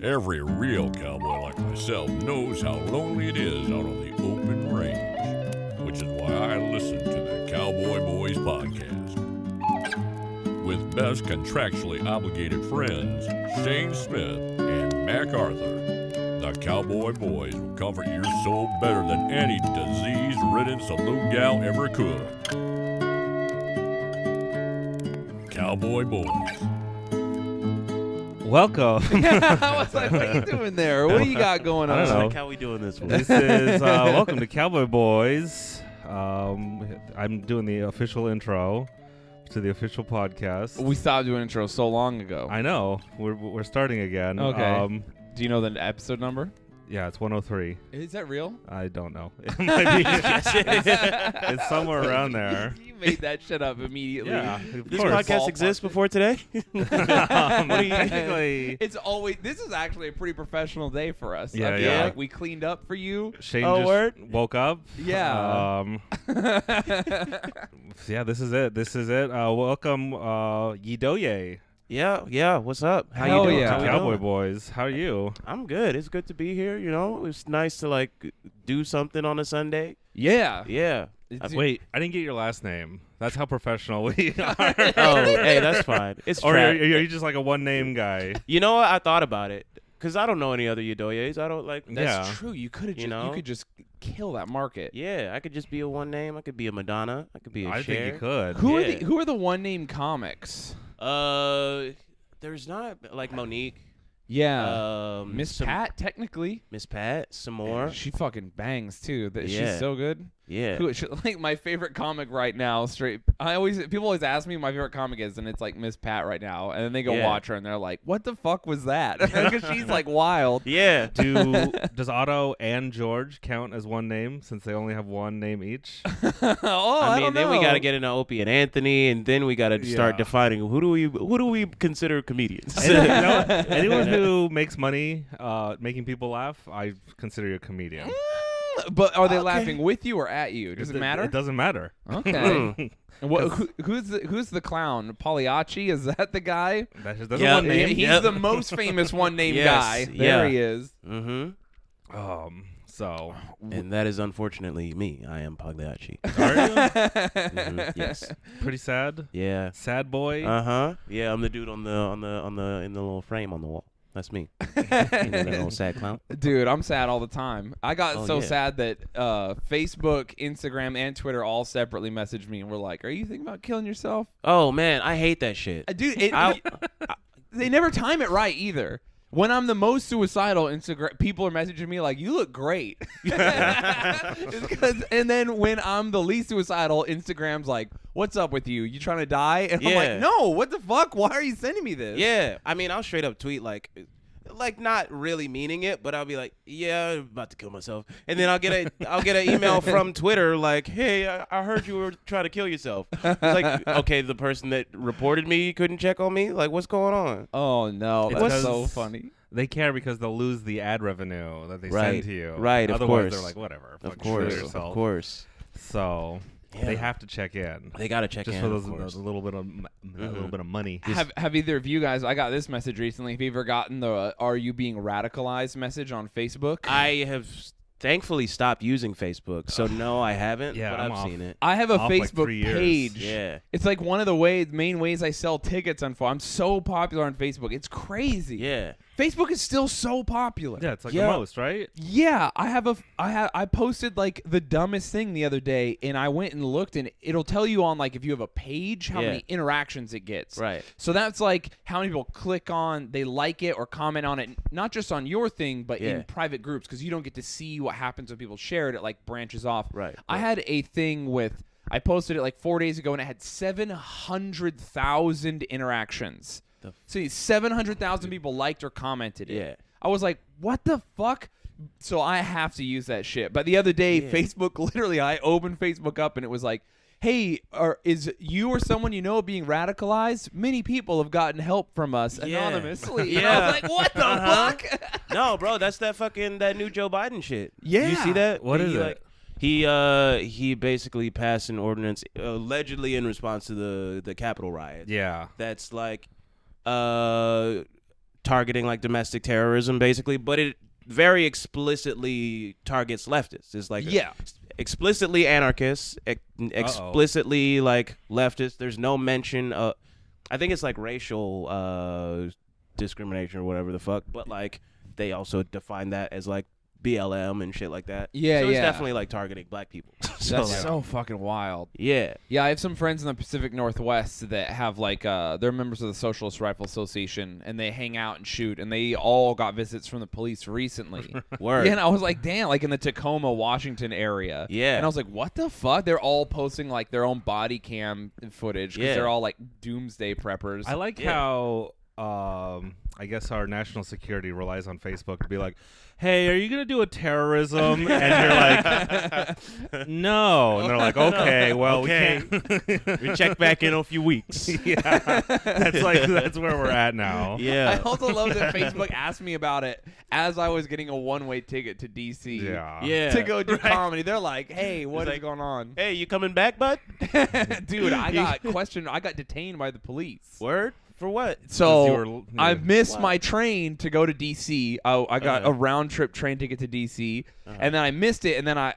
Every real cowboy like myself knows how lonely it is out on the open range, which is why I listen to the Cowboy Boys podcast. With best contractually obligated friends, Shayne Smith and Mac Arthur, the Cowboy Boys will comfort your soul better than any disease-ridden saloon gal ever could. Cowboy Boys. Welcome. I was like, what are you doing there? What do you got going on? I don't know. Like how we doing this one? This is welcome to Cowboy Boys. I'm doing the official intro to the official podcast. We stopped doing intros so long ago. I know. We're starting again. Okay. Do you know the episode number? Yeah, it's 103. Is that real? I don't know. It might be. It's somewhere around there. You made that shit up immediately. Yeah, of This course. podcast exists before today? Technically, It's always. This is actually a pretty professional day for us. Yeah, I feel yeah. like we cleaned up for you. Shayne Oh, just word? woke up. Yeah. Yeah, this is it. Welcome, Yedoye. Yeah. What's up? How Hell you doing? yeah. How we Cowboy doing? Boys. How are you? I'm good. It's good to be here. You know, it's nice to like do something on a Sunday. Yeah. Yeah. Wait, I didn't get your last name. That's how professional we are. Oh, hey, that's fine. It's Or are trap. you just like a one-name guy? You know what? I thought about it because I don't know any other Yedoyes. I don't like. That's Yeah. true. You could have. You You know? could just kill that market. Yeah, I could just be a one name. I could be a Madonna. I could be a I Cher. think you could. Yeah. Who are the one name comics? There's not like Monique. Yeah. Miss some- Pat, technically. Miss Pat. Some more. She fucking bangs too. She's Yeah. so good. Yeah. Like my favorite comic right now. Straight. People always ask me what my favorite comic is, and it's like Miss Pat right now. And then they go Yeah. watch her, and they're like, "What the fuck was that?" Because she's like wild. Yeah. Does Otto and George count as one name since they only have one name each? Oh, I mean, don't then know. we got to get into Opie and Anthony, and then we got to start Yeah. defining who do we consider comedians. Anyone who makes money making people laugh, I consider you a comedian. But are they Okay. laughing with you or at you? Does it matter? It doesn't matter. Okay. And who's the clown? Pagliacci? Is that the guy? That's just Yeah, one name. He's Yep. the most famous one name Yes, guy. There yeah. he is. Mm-hmm. So And that is unfortunately me. I am Pagliacci. are you Mhm, yes. pretty sad? Yeah. Sad boy. Yeah, I'm the dude in the little frame on the wall. That's me. You know that little sad clown. Dude, I'm sad all the time. I got Oh, so yeah. sad that Facebook, Instagram, and Twitter all separately messaged me and were like, "Are you thinking about killing yourself?" Oh man, I hate that shit. Dude, they never time it right either. When I'm the most suicidal, Instagram people are messaging me like, "You look great," and then when I'm the least suicidal, Instagram's like, "What's up with you? You trying to die?" And I'm like, Yeah. "No, what the fuck? Why are you sending me this?" Yeah, I mean, I'll straight up tweet like not really meaning it, but I'll be like, yeah, I'm about to kill myself, and then I'll get an email from Twitter like, hey, I heard you were trying to kill yourself. It's like, okay, the person that reported me couldn't check on me. Like, what's going on? Oh no, It's that's so because funny. They care because they'll lose the ad revenue that they Right. send to you. Right, of Otherwise, course. they're like, whatever. Of fucking course, screw yourself. of course. So they Yeah. have to check in. They gotta check Just in, for of those course. a little bit of money. Have either of you guys? I got this message recently. Have you ever gotten the "Are you being radicalized?" message on Facebook? I have thankfully stopped using Facebook, so no, I haven't. Yeah, but I'm I've off. seen it. I have a Off like Facebook 3 years. page. Yeah. It's like one of the main ways I sell tickets on. I'm so popular on Facebook. It's crazy. Yeah. Facebook is still so popular. Yeah, it's like Yeah. the most, right? Yeah, I posted like the dumbest thing the other day, and I went and looked, and it'll tell you on like if you have a page how Yeah. many interactions it gets. Right. So that's like how many people click on, they like it or comment on it, not just on your thing, but Yeah. in private groups, because you don't get to see what happens when people share it. It like branches off. Right. I had a thing with. I posted it like 4 days ago, and it had 700,000 interactions. See, 700,000 people liked or commented it. Yeah. I was like, what the fuck? So I have to use that shit. But the other day, Yeah. Facebook, literally, I opened Facebook up and it was like, hey, is you or someone you know being radicalized? Many people have gotten help from us Yeah. anonymously. Yeah. And I was like, what the fuck? No, bro, that's that new Joe Biden shit. Yeah. You see that? What is He, it? like, he basically passed an ordinance allegedly in response to the Capitol riot. Yeah. That's like targeting like domestic terrorism, basically, but it very explicitly targets leftists. It's like explicitly anarchists, explicitly like leftists. There's no mention of, I think it's like racial discrimination or whatever the fuck, but like they also define that as like BLM and shit like that. Yeah, so it's definitely like targeting black people. That's so fucking wild. Yeah. Yeah, I have some friends in the Pacific Northwest that have like they're members of the Socialist Rifle Association, and they hang out and shoot, and they all got visits from the police recently. Word. Yeah, and I was like, damn, like in the Tacoma, Washington area. Yeah. And I was like, what the fuck? They're all posting like their own body cam footage because they're all like doomsday preppers. I like how I guess our national security relies on Facebook to be like, hey, are you going to do a terrorism? And you're like, no. And they're like, okay, well, we can't. We check back in a few weeks. Yeah. That's where we're at now. Yeah. I also love that Facebook asked me about it as I was getting a one-way ticket to D.C. Yeah. To go do comedy. They're like, hey, what is going on? Hey, you coming back, bud? Dude, I got questioned. I got detained by the police. Word? For what? So I missed my train to go to DC. I got a round trip train ticket to DC, and then I missed it. And then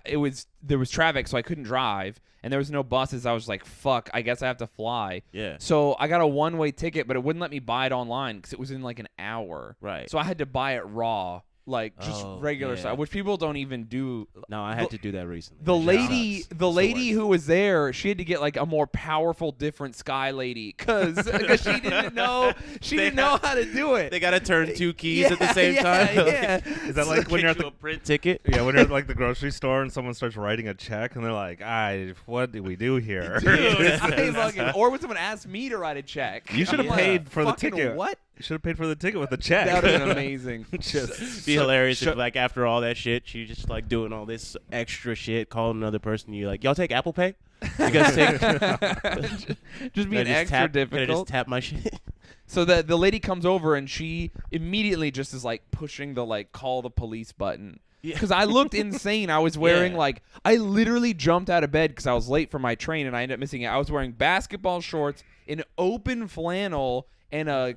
there was traffic, so I couldn't drive, and there was no buses. I was like, "Fuck! I guess I have to fly." Yeah. So I got a one-way ticket, but it wouldn't let me buy it online because it was in like an hour. Right. So I had to buy it raw, like just regular yeah. stuff, which people don't even do. No, I had to do that recently. The That sucks. lady who was there, she had to get like a more powerful, different Sky lady because she didn't know how to do it. They gotta turn two keys at the same time. Yeah. Is that like when you're at the print ticket? Yeah, when you're at like the grocery store and someone starts writing a check and they're like, what did we do here? Dude, or when someone asked me to write a check. You should have paid for the ticket. What? You should have paid for the ticket with a check. That would have been amazing. Just be hilarious if like after all that shit, you just like doing all this extra shit, calling another person. You like, y'all take Apple Pay? You guys take? just being extra difficult. Can I just tap my shit? So the lady comes over and she immediately just is like pushing the like call the police button. Because I looked insane. I was wearing I literally jumped out of bed because I was late for my train and I ended up missing it. I was wearing basketball shorts, an open flannel, and a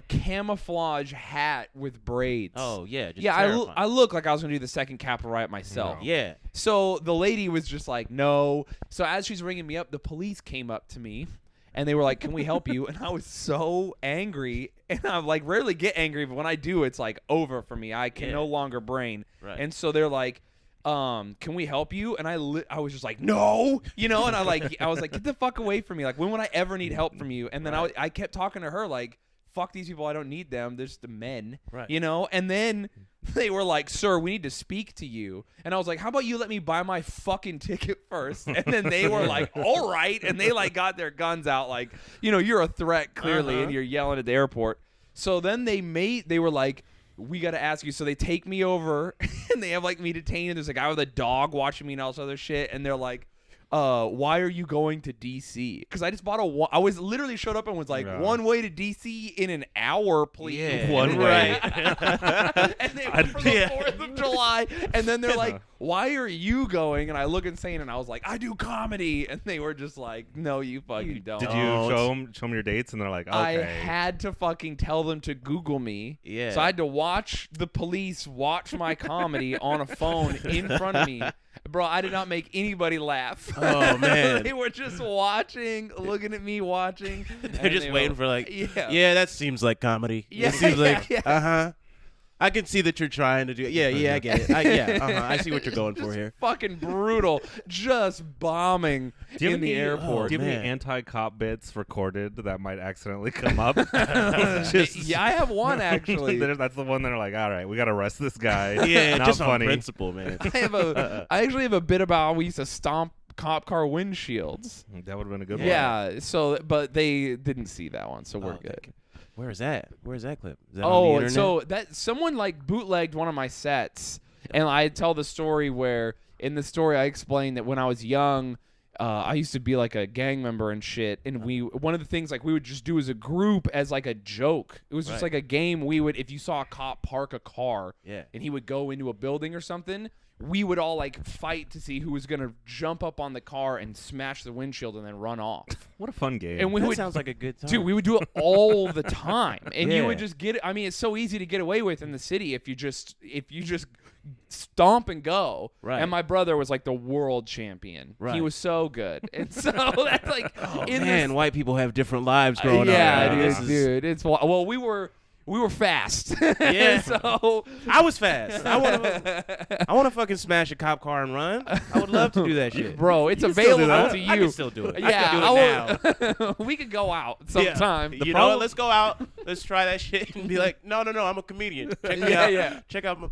camouflage hat with braids. Oh yeah, just I look like I was gonna do the second Capitol riot myself. No. Yeah. So the lady was just like, no. So as she's ringing me up, the police came up to me, and they were like, "Can we help you?" And I was so angry, and I like rarely get angry, but when I do, it's like over for me. I can no longer brain. Right. And so they're like, can we help you? And I was just like, no, and I was like, get the fuck away from me. Like, when would I ever need help from you? And then I kept talking to her like, fuck these people. I don't need them. They're just the men, And then they were like, sir, we need to speak to you. And I was like, how about you let me buy my fucking ticket first? And then they were like, all right. And they like got their guns out like, you're a threat clearly and you're yelling at the airport. So then they were like, we got to ask you. So they take me over and they have like me detained. And there's a guy with a dog watching me and all this other shit. And they're like, why are you going to DC? Because I just bought I was literally showed up and was like, one way to DC in an hour, please. Yeah, one way. And they went for the 4th of July. And then they're like, why are you going? And I look insane and I was like, I do comedy. And they were just like, no, you fucking don't. Did you show them your dates? And they're like, okay. I had to fucking tell them to Google me. Yeah. So I had to watch the police watch my comedy on a phone in front of me. Bro, I did not make anybody laugh. Oh, man. They were just watching, looking at me watching. They're just waiting for like, that seems like comedy. Yeah, it seems like, I can see that you're trying to do it. Yeah, I get it. I see what you're going for here. Fucking brutal. Just bombing in the airport. Do you have any anti-cop bits recorded that might accidentally come up? Yeah, I have one actually. That's the one that are like, all right, we got to arrest this guy. Yeah, not just funny. on principle, man. I actually have a bit about how we used to stomp cop car windshields. That would have been a good one. Yeah, so, but they didn't see that one, so we're good. Where is that? Where's that clip? Is that on the internet? So that someone like bootlegged one of my sets, and I tell the story where in the story I explained that when I was young, I used to be like a gang member and shit, and one of the things like we would just do as a group as like a joke. It was just like a game. We would, if you saw a cop park a car, and he would go into a building or something, we would all like fight to see who was gonna jump up on the car and smash the windshield and then run off. What a fun game. And we That would, sounds like a good time. dude, we would do it all the time, and you would Yeah. just get it. I mean, it's so easy to get away with in the city if you just stomp and go. Right. And my brother was like the world champion. He Right. was so good, and so that's like, Man, white people have different lives growing yeah, up. man. dude, it's well, we were fast. Yeah. So I was fast. I want to fucking smash a cop car and run. I would love to do that shit. bro, it's You can still do available that. to you. I can still do it. Yeah, I can do it now. we could go out sometime. Yeah. You know what? Let's go out. Let's try that shit and be like, no, I'm a comedian. Check me out. Yeah. Check out.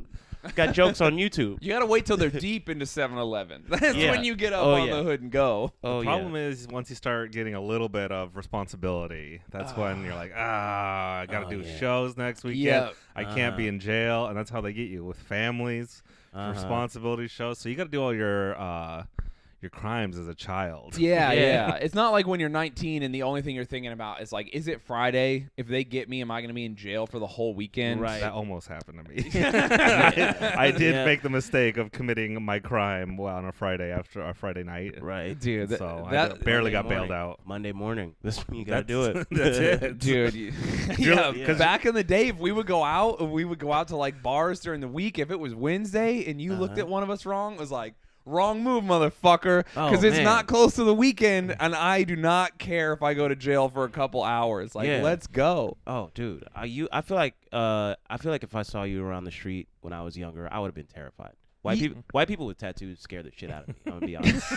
Got jokes on YouTube. You gotta wait till they're deep into 7-Eleven. That's Yeah. when you get up Oh, on yeah. the hood and go. Oh The problem is once you start getting a little bit of responsibility, that's when you're like, I got to do yeah. shows next weekend. Yeah. I can't be in jail, and that's how they get you with families, responsibility shows. So you got to do all your crimes as a child. Yeah. It's not like when you're 19 and the only thing you're thinking about is like, is it Friday? If they get me, am I gonna be in jail for the whole weekend? Right. That almost happened to me. I did Yeah. make the mistake of committing my crime on a Friday after a Friday night. Right. Dude. So that I barely Monday got morning. bailed out. Monday morning. That's when you got to do it. That's it. Dude, Yeah. because back in the day, if we would go out to like bars during the week. If it was Wednesday and you looked at one of us wrong, it was like, wrong move, motherfucker. Because Oh, it's man. not close to the weekend, and I do not care if I go to jail for a couple hours. Like, Yeah. let's go. Oh, dude. I feel like if I saw you around the street when I was younger, I would have been terrified. White people with tattoos scare the shit out of me. I'm gonna be honest.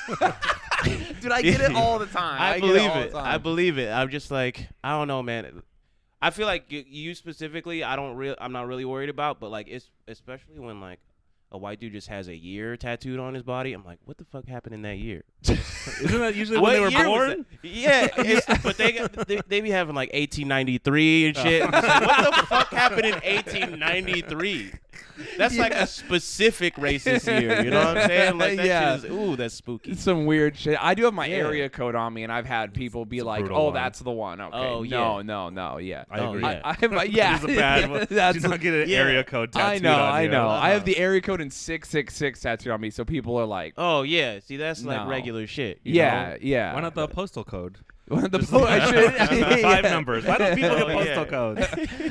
Dude, I get it all the time. I get believe all it. the time. I believe it. I'm just like, I don't know, man. I feel like you specifically, I'm not really worried about, but like, it's especially when like a white dude just has a year tattooed on his body. I'm like, what the fuck happened in that year? Isn't that usually What when they were year was born? that? Yeah, but they be having like 1893 and shit. I'm just like, what the fuck happened in 1893? That's like a specific racist year. You know what I'm saying? Like that Yeah. shit is, ooh, that's spooky. It's some weird shit. I do have my Yeah. area code on me, and I've had people be It's a like, brutal "Oh, one. that's the one." Okay, Oh, no, yeah. I agree. yeah. Yeah, It's a bad one. That's Do not get an yeah. area code tattooed I on know. you. I have the area code in 666 tattooed on me, so people are like, Oh yeah, see that's like No. regular shit. you "Yeah, know? yeah." Why not the postal code? the Just I should. five Yeah. numbers. Why don't people get Oh, postal yeah. codes?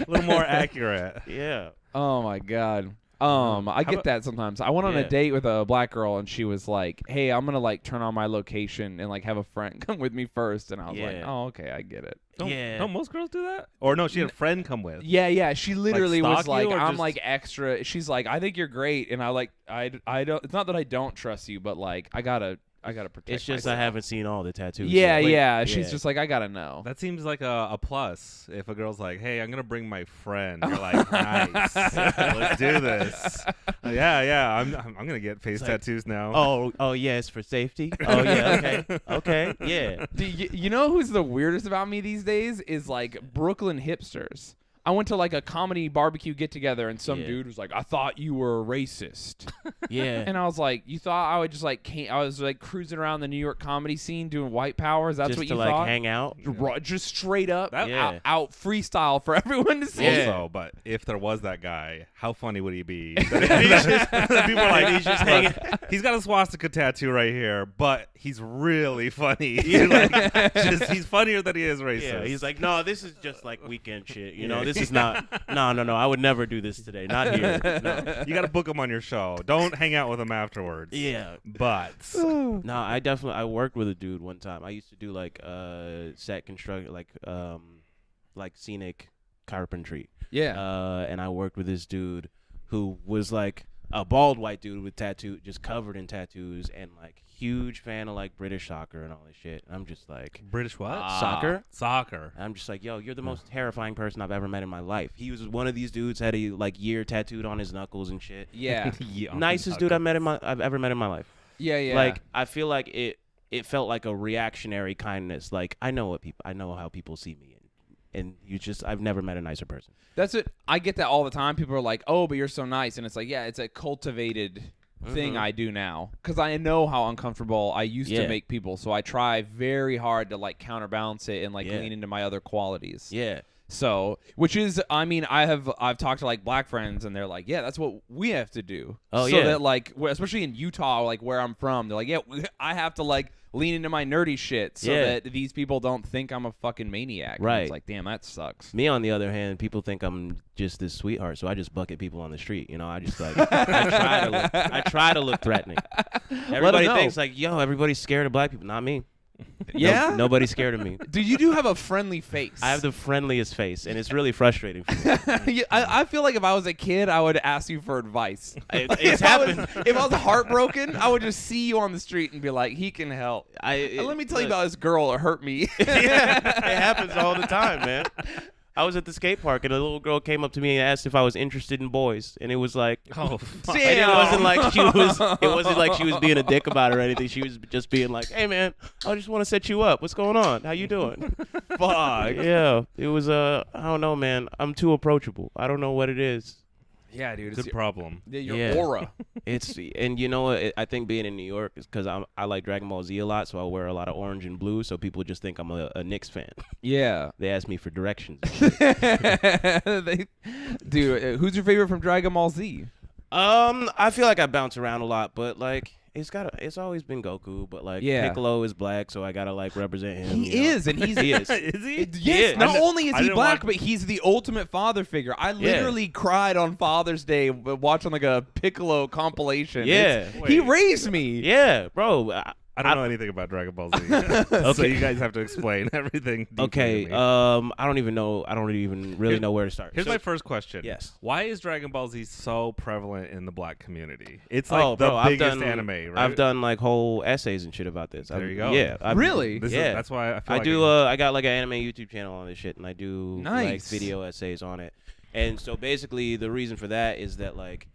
A little more accurate. Yeah. Oh my god. I How get about- that sometimes. I went on a Yeah. date with a black girl, and she was like, "Hey, I'm gonna like turn on my location and like have a friend come with me first." And I was like, Yeah. "Oh, okay, I get it." Don't most girls do that? Or no, she had a friend come with. Yeah. She literally was stalk you like, or "I'm just- like extra." She's like, "I think you're great," and I don't. It's not that I don't trust you, but like I gotta protect. It's just myself. I haven't seen all the tattoos. Yeah, yet. yeah. She's Yeah. just like, I gotta know. That seems like a plus. If a girl's like, "Hey, I'm gonna bring my friend," you're like, "Nice, let's do this." Yeah. I'm gonna get face like, tattoos now. Oh yeah, it's for safety. Oh yeah, okay, yeah. You know who's the weirdest about me these days is like Brooklyn hipsters. I went to like a comedy barbecue get together, and some Yeah. dude was like, "I thought you were a racist," Yeah. and I was like, "You thought I would just like I was like cruising around the New York comedy scene doing white powers? That's just what to you like thought?" hang out. Just straight up Yeah. out freestyle for everyone to see. Yeah. Also, but if there was that guy, how funny would he be? That people are like, He's just hanging. he's got a swastika tattoo right here, but he's really funny. He's funnier than he is racist. Yeah, he's like, no, this is just like weekend shit. You know, this is not. No. I would never do this today. Not here. No. You got to book him on your show. Don't hang out with him afterwards. Yeah. But No, I worked with a dude one time. I used to do like set construction, like scenic carpentry. Yeah. And I worked with this dude who was like a bald white dude with just covered in tattoos, and like huge fan of like British soccer and all this shit. I'm just like, British what? Soccer? Soccer. I'm just like, yo, you're the most terrifying person I've ever met in my life. He was one of these dudes, had a like year tattooed on his knuckles and shit. Yeah. Nicest dude I've ever met in my life. Yeah. Like, I feel like it felt like a reactionary kindness. Like, I know how people see me, and I've never met a nicer person. That's it. I get that all the time. People are like, "Oh, but you're so nice," and it's like, yeah, it's a cultivated thing I do now because I know how uncomfortable I used to make people. So I try very hard to like counterbalance it and like lean into my other qualities. Yeah. So, which is, I mean, I've talked to like black friends, and they're like, yeah, that's what we have to do. Oh, so yeah. that like, especially in Utah, like where I'm from, they're like, yeah, I have to like lean into my nerdy shit so that these people don't think I'm a fucking maniac. Right. And it's like, damn, that sucks. Me, on the other hand, people think I'm just this sweetheart, so I just bucket people on the street. You know, I just like I try to look threatening. Everybody thinks like, yo, everybody's scared of black people. Not me. Yeah? Nobody's scared of me. Dude, you do have a friendly face. I have the friendliest face, and it's really frustrating for me. Yeah, I feel like if I was a kid, I would ask you for advice. It's happened. If I was heartbroken, I would just see you on the street and be like, he can help. And let me tell you about this girl who hurt me. Yeah, it happens all the time, man. I was at the skate park, and a little girl came up to me and asked if I was interested in boys, and it was like, Oh, fuck. and it wasn't like she was being a dick about it or anything. She was just being like, hey man, I just want to set you up. What's going on? How you doing? Fuck. Yeah. It was I don't know, man. I'm too approachable. I don't know what it is. Yeah, dude. It's a problem. Your aura. And you know what? I think being in New York is because I like Dragon Ball Z a lot, so I wear a lot of orange and blue, so people just think I'm a Knicks fan. Yeah. They ask me for directions. Dude, who's your favorite from Dragon Ball Z? I feel like I bounce around a lot, but like it's always been Goku, but like Piccolo is black, so I gotta like represent him. He is, and he's he is. Is he? Yes, not only is I he didn't black, watch- but he's the ultimate father figure. I literally cried on Father's Day watching like a Piccolo compilation. Yeah. He raised me. Yeah, bro. I don't know anything about Dragon Ball Z. So you guys have to explain everything. deeply Okay. to me. I don't even really know where to start. Here's So- my first question. Yes. Why is Dragon Ball Z so prevalent in the black community? It's Oh, like the bro, I've biggest done anime, right? I've done like whole essays and shit about this. There you go. Yeah. Really? That's why I feel I like do. I got like an anime YouTube channel on this shit, and I do like Nice. video essays on it. And so basically, the reason for that is that like,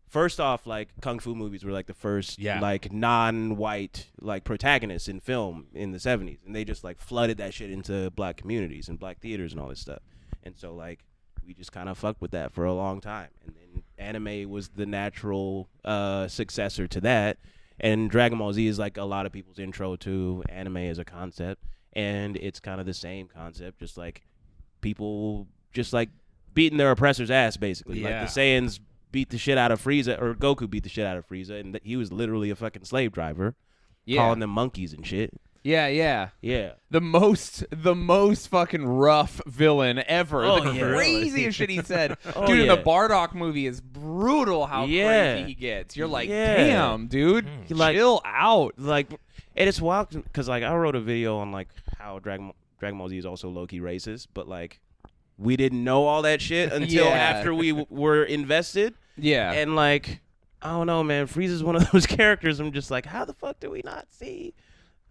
first off, like kung fu movies were like the first like non-white like protagonists in film in the 70s, and they just like flooded that shit into black communities and black theaters and all this stuff. And so like we just kind of fucked with that for a long time, and then anime was the natural successor to that. And Dragon Ball Z is like a lot of people's intro to anime as a concept, and it's kind of the same concept, just like people just like beating their oppressor's ass, basically. Yeah. Like the Saiyans beat the shit out of Frieza, or Goku beat the shit out of Frieza, and he was literally a fucking slave driver, calling them monkeys and shit. Yeah. Yeah. The most fucking rough villain ever. Oh, The yeah. craziest shit he said. Oh, Dude, in yeah. the Bardock movie is brutal how crazy he gets. You're like, damn, dude, chill out. Like, and it's wild because like I wrote a video on like how Dragon Ball Z is also low-key racist, but like we didn't know all that shit until after we were invested. Yeah. And like, I don't know, man. Frieza's one of those characters. I'm just like, how the fuck do we not see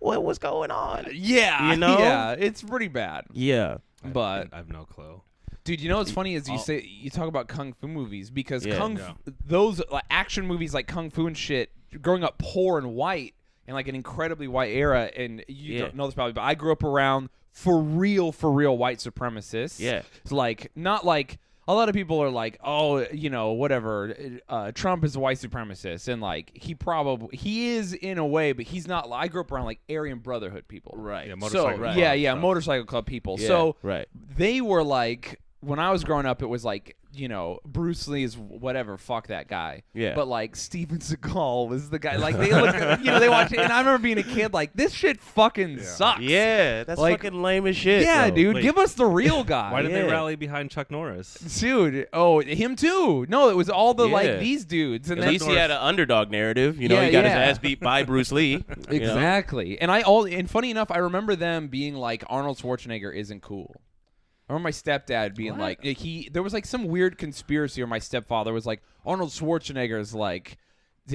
what was going on? Yeah. You know? Yeah. It's pretty bad. Yeah. But I have no clue. dude, you know what's funny is you talk about kung fu movies because Yeah. those like, action movies like kung fu and shit. Growing up poor and white in like an incredibly white era, and you don't know this probably, but I grew up around for real white supremacists. Yeah. It's like not like a lot of people are like, oh, you know, whatever. Trump is a white supremacist, and like he is in a way, but he's not. I grew up around like Aryan Brotherhood people, Right. Yeah, So motorcycle motorcycle club people. Yeah, So right. they were like, when I was growing up, it was like, you know, Bruce Lee is whatever, fuck that guy. Yeah. But like Steven Seagal was the guy. Like they look, you know, they watch it, and I remember being a kid like, this shit fucking sucks. Yeah, that's Like, fucking lame as shit. Yeah, bro. dude, Wait. give us the real guy. Why did they Yeah. rally behind Chuck Norris? Dude, oh, him too. No, it was all the like Yeah. these dudes, and At then least he had an underdog narrative. You know, Yeah, he got his yeah. ass beat by Bruce Lee. you know? exactly. And funny enough, I remember them being like, Arnold Schwarzenegger isn't cool. I remember my stepdad being like, there was like some weird conspiracy, or my stepfather was like, Arnold Schwarzenegger is like,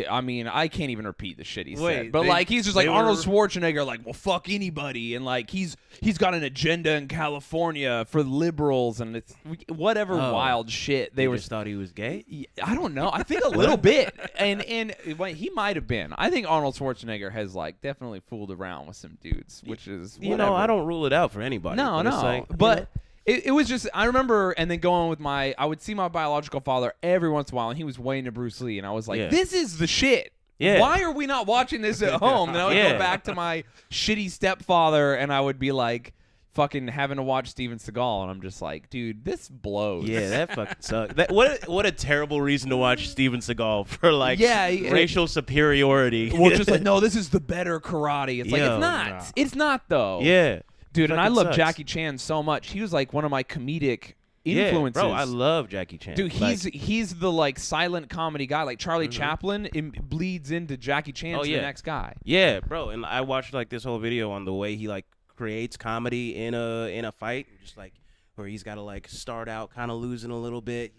I mean, I can't even repeat the shit he said, but like he's just like Arnold Schwarzenegger, like, well, fuck anybody, and like he's got an agenda in California for liberals, and it's whatever wild shit they They were. just thought he was gay. I don't know. I think a little bit, and well, he might have been. I think Arnold Schwarzenegger has like definitely fooled around with some dudes, which is You know, I don't rule it out for anybody. no, but it's like, you but. know, It was just, I remember, and then going with I would see my biological father every once in a while, and he was way into Bruce Lee, and I was like, Yeah. this is the shit. Yeah. Why are we not watching this at home? And I would Yeah. go back to my shitty stepfather, and I would be like, fucking having to watch Steven Seagal, and I'm just like, dude, this blows. Yeah, that fucking sucks. What a terrible reason to watch Steven Seagal for like racial superiority. Well, just like, no, this is the better karate. It's like, Yo, it's not. nah. It's not, though. Yeah. Dude, and I Fucking love sucks. Jackie Chan so much. He was like one of my comedic influences. Yeah, bro, I love Jackie Chan. Dude, Like, he's the like silent comedy guy. Like Charlie Chaplin bleeds into Jackie Chan Oh, the yeah. next guy. yeah, bro, and I watched like this whole video on the way he like creates comedy in a fight, just like where he's got to like start out kind of losing a little bit.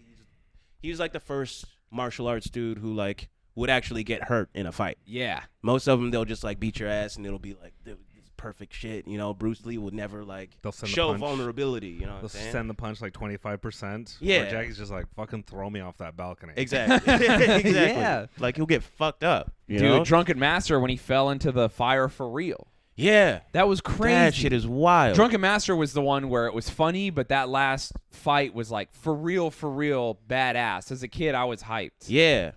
He was like the first martial arts dude who like would actually get hurt in a fight. Yeah. Most of them they'll just like beat your ass and it'll be like this perfect shit. You know, Bruce Lee would never like They'll send the show punch. vulnerability. You know what I'm They'll saying? send the punch like 25%. Yeah. Where Jackie's just like, fucking throw me off that balcony. Exactly. Exactly. Yeah. Like he'll get fucked up. You Dude, know? Drunken Master when he fell into the fire for real. Yeah. That was crazy. That shit is wild. Drunken Master was the one where it was funny, but that last fight was like for real, badass. As a kid, I was hyped. Yeah.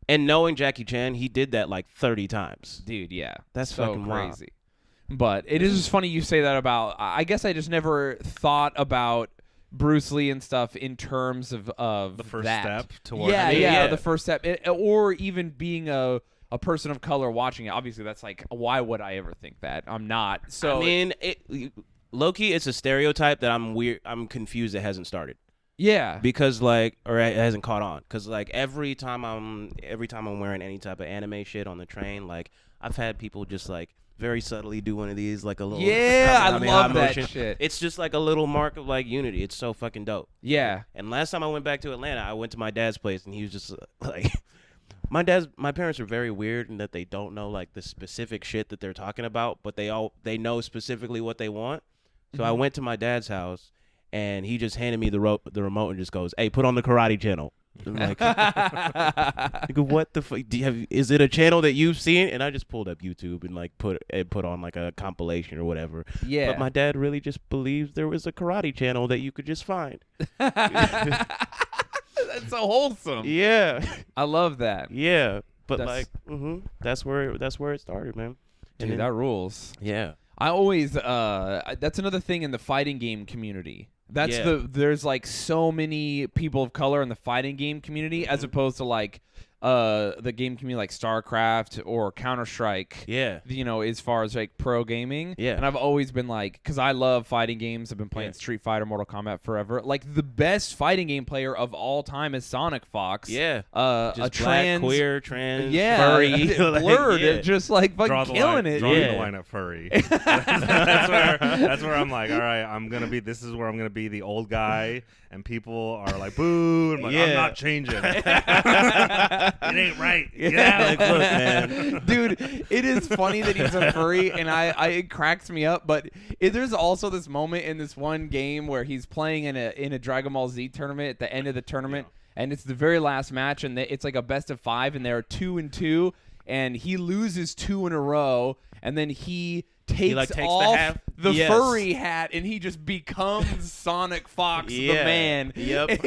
And knowing Jackie Chan, he did that like 30 times. Dude, yeah. That's so fucking wild. crazy. But it is just funny you say that about, I guess I just never thought about Bruce Lee and stuff in terms of The first that. step toward Yeah, the first step. Or even being a person of color watching it. Obviously, that's like, why would I ever think that? I'm not. So I mean, low-key, it's a stereotype that I'm confused it hasn't started. yeah. Because like, or it hasn't caught on. Because like every time I'm wearing any type of anime shit on the train, like I've had people just like very subtly do one of these, like a little I Kamehameha love that motion. shit. It's just like a little mark of like unity. It's so fucking dope. Yeah. And last time I went back to Atlanta, I went to my dad's place, and he was just like, my parents are very weird in that they don't know like the specific shit that they're talking about, but they know specifically what they want. So I went to my dad's house, and he just handed me the remote and just goes, "Hey, put on the Karate Channel." I'm like, what the fuck? Is it a channel that you've seen? And I just pulled up YouTube and like put on like a compilation or whatever. Yeah. But my dad really just believes there was a Karate Channel that you could just find. That's so wholesome. Yeah, I love that. yeah. But That's- like, that's where it started, man. And Dude, then- that rules. yeah. I always that's another thing in the fighting game community. That's Yeah. there's like so many people of color in the fighting game community as opposed to like the game community like StarCraft or Counter-Strike. Yeah. You know, as far as like pro gaming. Yeah. And I've always been like, because I love fighting games. I've been playing Yeah. Street Fighter, Mortal Kombat forever. Like the best fighting game player of all time is Sonic Fox. Yeah. A Just trans, black, queer, trans, yeah, furry. like, blurred, yeah. just like fucking Draw the killing line, it. drawing Yeah. the line at furry. that's where I'm like, all right, this is where I'm gonna be the old guy, and people are like, boo. I'm like, I'm Yeah. not changing. It ain't right. Yeah, Like, look, man. Dude, it is funny that he's a furry, and it cracks me up. But there's also this moment in this one game where he's playing in a Dragon Ball Z tournament at the end of the tournament, and it's the very last match, and it's like a best of 5, and they're 2-2, and he loses 2 in a row, and then he takes like, takes the off half? the Yes. furry hat, and he just becomes Sonic Fox, the Yeah. man. Yep. And,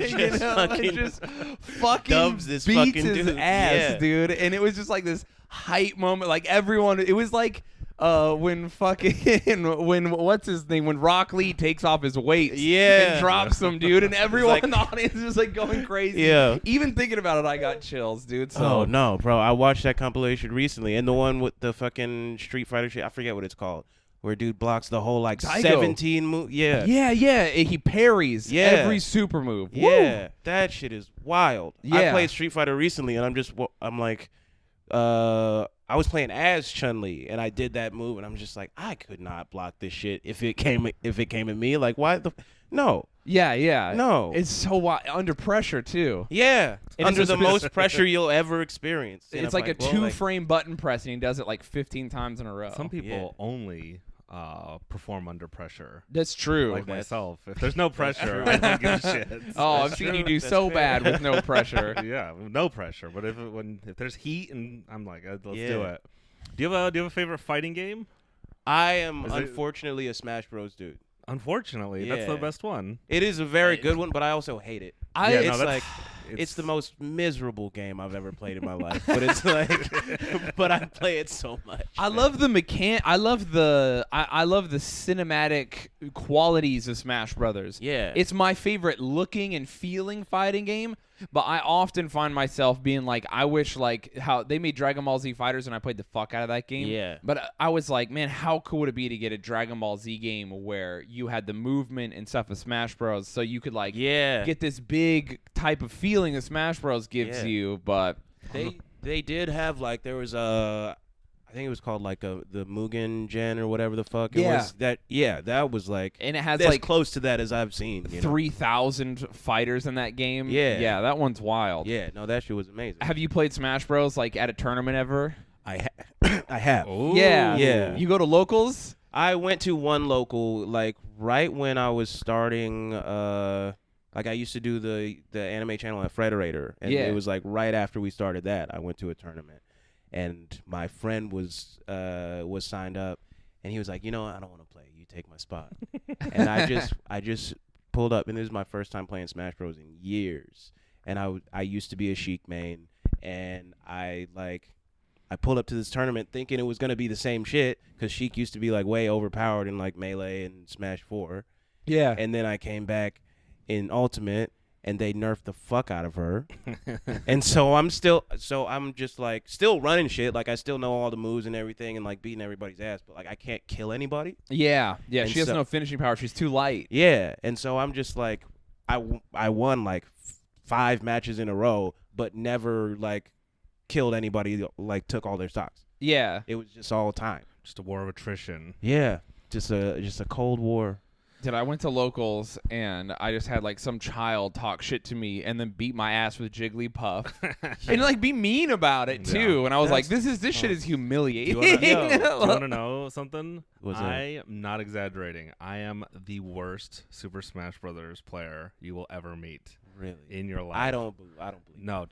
Just fucking just fucking dubs this beats fucking his dude. ass, Yeah. dude. And it was just like this hype moment. Like everyone, it was like when what's his name, when Rock Lee takes off his weights, Yeah. and drops him, dude, and everyone like- in the audience is just like going crazy. Yeah. Even thinking about it, I got chills, dude. So Oh no, bro! I watched that compilation recently, and the one with the fucking Street Fighter shit. I forget what it's called, where dude blocks the whole like Daigo. 17 move. Yeah, yeah, he parries Yeah. every super move. Woo. yeah, that shit is wild. I Yeah. played Street Fighter recently, and I'm like, I was playing as Chun-Li, and I did that move, and I'm just like, I could not block this shit if it came at me. Like, why the no? Yeah. No. It's so under pressure too. Yeah, And under it's the just- most pressure you'll ever experience. in It's like a fight. Well, 2-frame button press, and he does it like 15 times in a row. Some people Yeah. only perform under pressure. That's true. Like myself. If there's no pressure, I don't give a shit. Oh, I've That's seen true. you do That's so fair. bad with no pressure. Yeah, no pressure. But if there's heat, and I'm like, let's do Yeah. it. Do you have a favorite fighting game? I am Is it- unfortunately a Smash Bros. Dude. Unfortunately, that's the Yeah. best one. It is a very good one, but I also hate it. I- Yeah, it's no, that's, like It's the most miserable game I've ever played in my life. But it's like, but I play it so much. I love the I love the cinematic qualities of Smash Brothers. Yeah. It's my favorite looking and feeling fighting game. But I often find myself being like, I wish like how they made Dragon Ball Z Fighters and I played the fuck out of that game. Yeah. But I was like, man, how cool would it be to get a Dragon Ball Z game where you had the movement and stuff of Smash Bros. So you could like get this big type of feeling that Smash Bros. Gives you. But they did have like there was I think it was called like the Mugen Gen or whatever the fuck it was. That was like, and it has as like close to that as I've seen. 3,000 fighters in that game. Yeah, that one's wild. Yeah, no, that shit was amazing. Have you played Smash Bros. Like at a tournament ever? I have. Ooh. Yeah. You go to locals? I went to one local like right when I was starting. Like I used to do the anime channel at Frederator, and it was like right after we started that, I went to a tournament. And my friend was signed up, and he was like, I don't want to play. You take my spot. And I just pulled up, and this is my first time playing Smash Bros. In years. And I used to be a Sheik main, and I pulled up to this tournament thinking it was gonna be the same shit, because Sheik used to be like way overpowered in like Melee and Smash 4. Yeah. And then I came back in Ultimate, and they nerfed the fuck out of her. And so I'm just like still running shit. Like I still know all the moves and everything and like beating everybody's ass, but like I can't kill anybody. Yeah. And She has no finishing power. She's too light. Yeah. And so I'm just like, I won like 5 matches in a row, but never like killed anybody, like took all their stocks. Yeah. It was just all time. Just a war of attrition. Yeah. Just a cold war. Dude, I went to locals and I just had like some child talk shit to me and then beat my ass with Jigglypuff and like be mean about it too. And I was like, this shit is humiliating. Do you want to know something? What's I am not exaggerating. I am the worst Super Smash Brothers player you will ever meet. Really? In your life. I don't believe. No,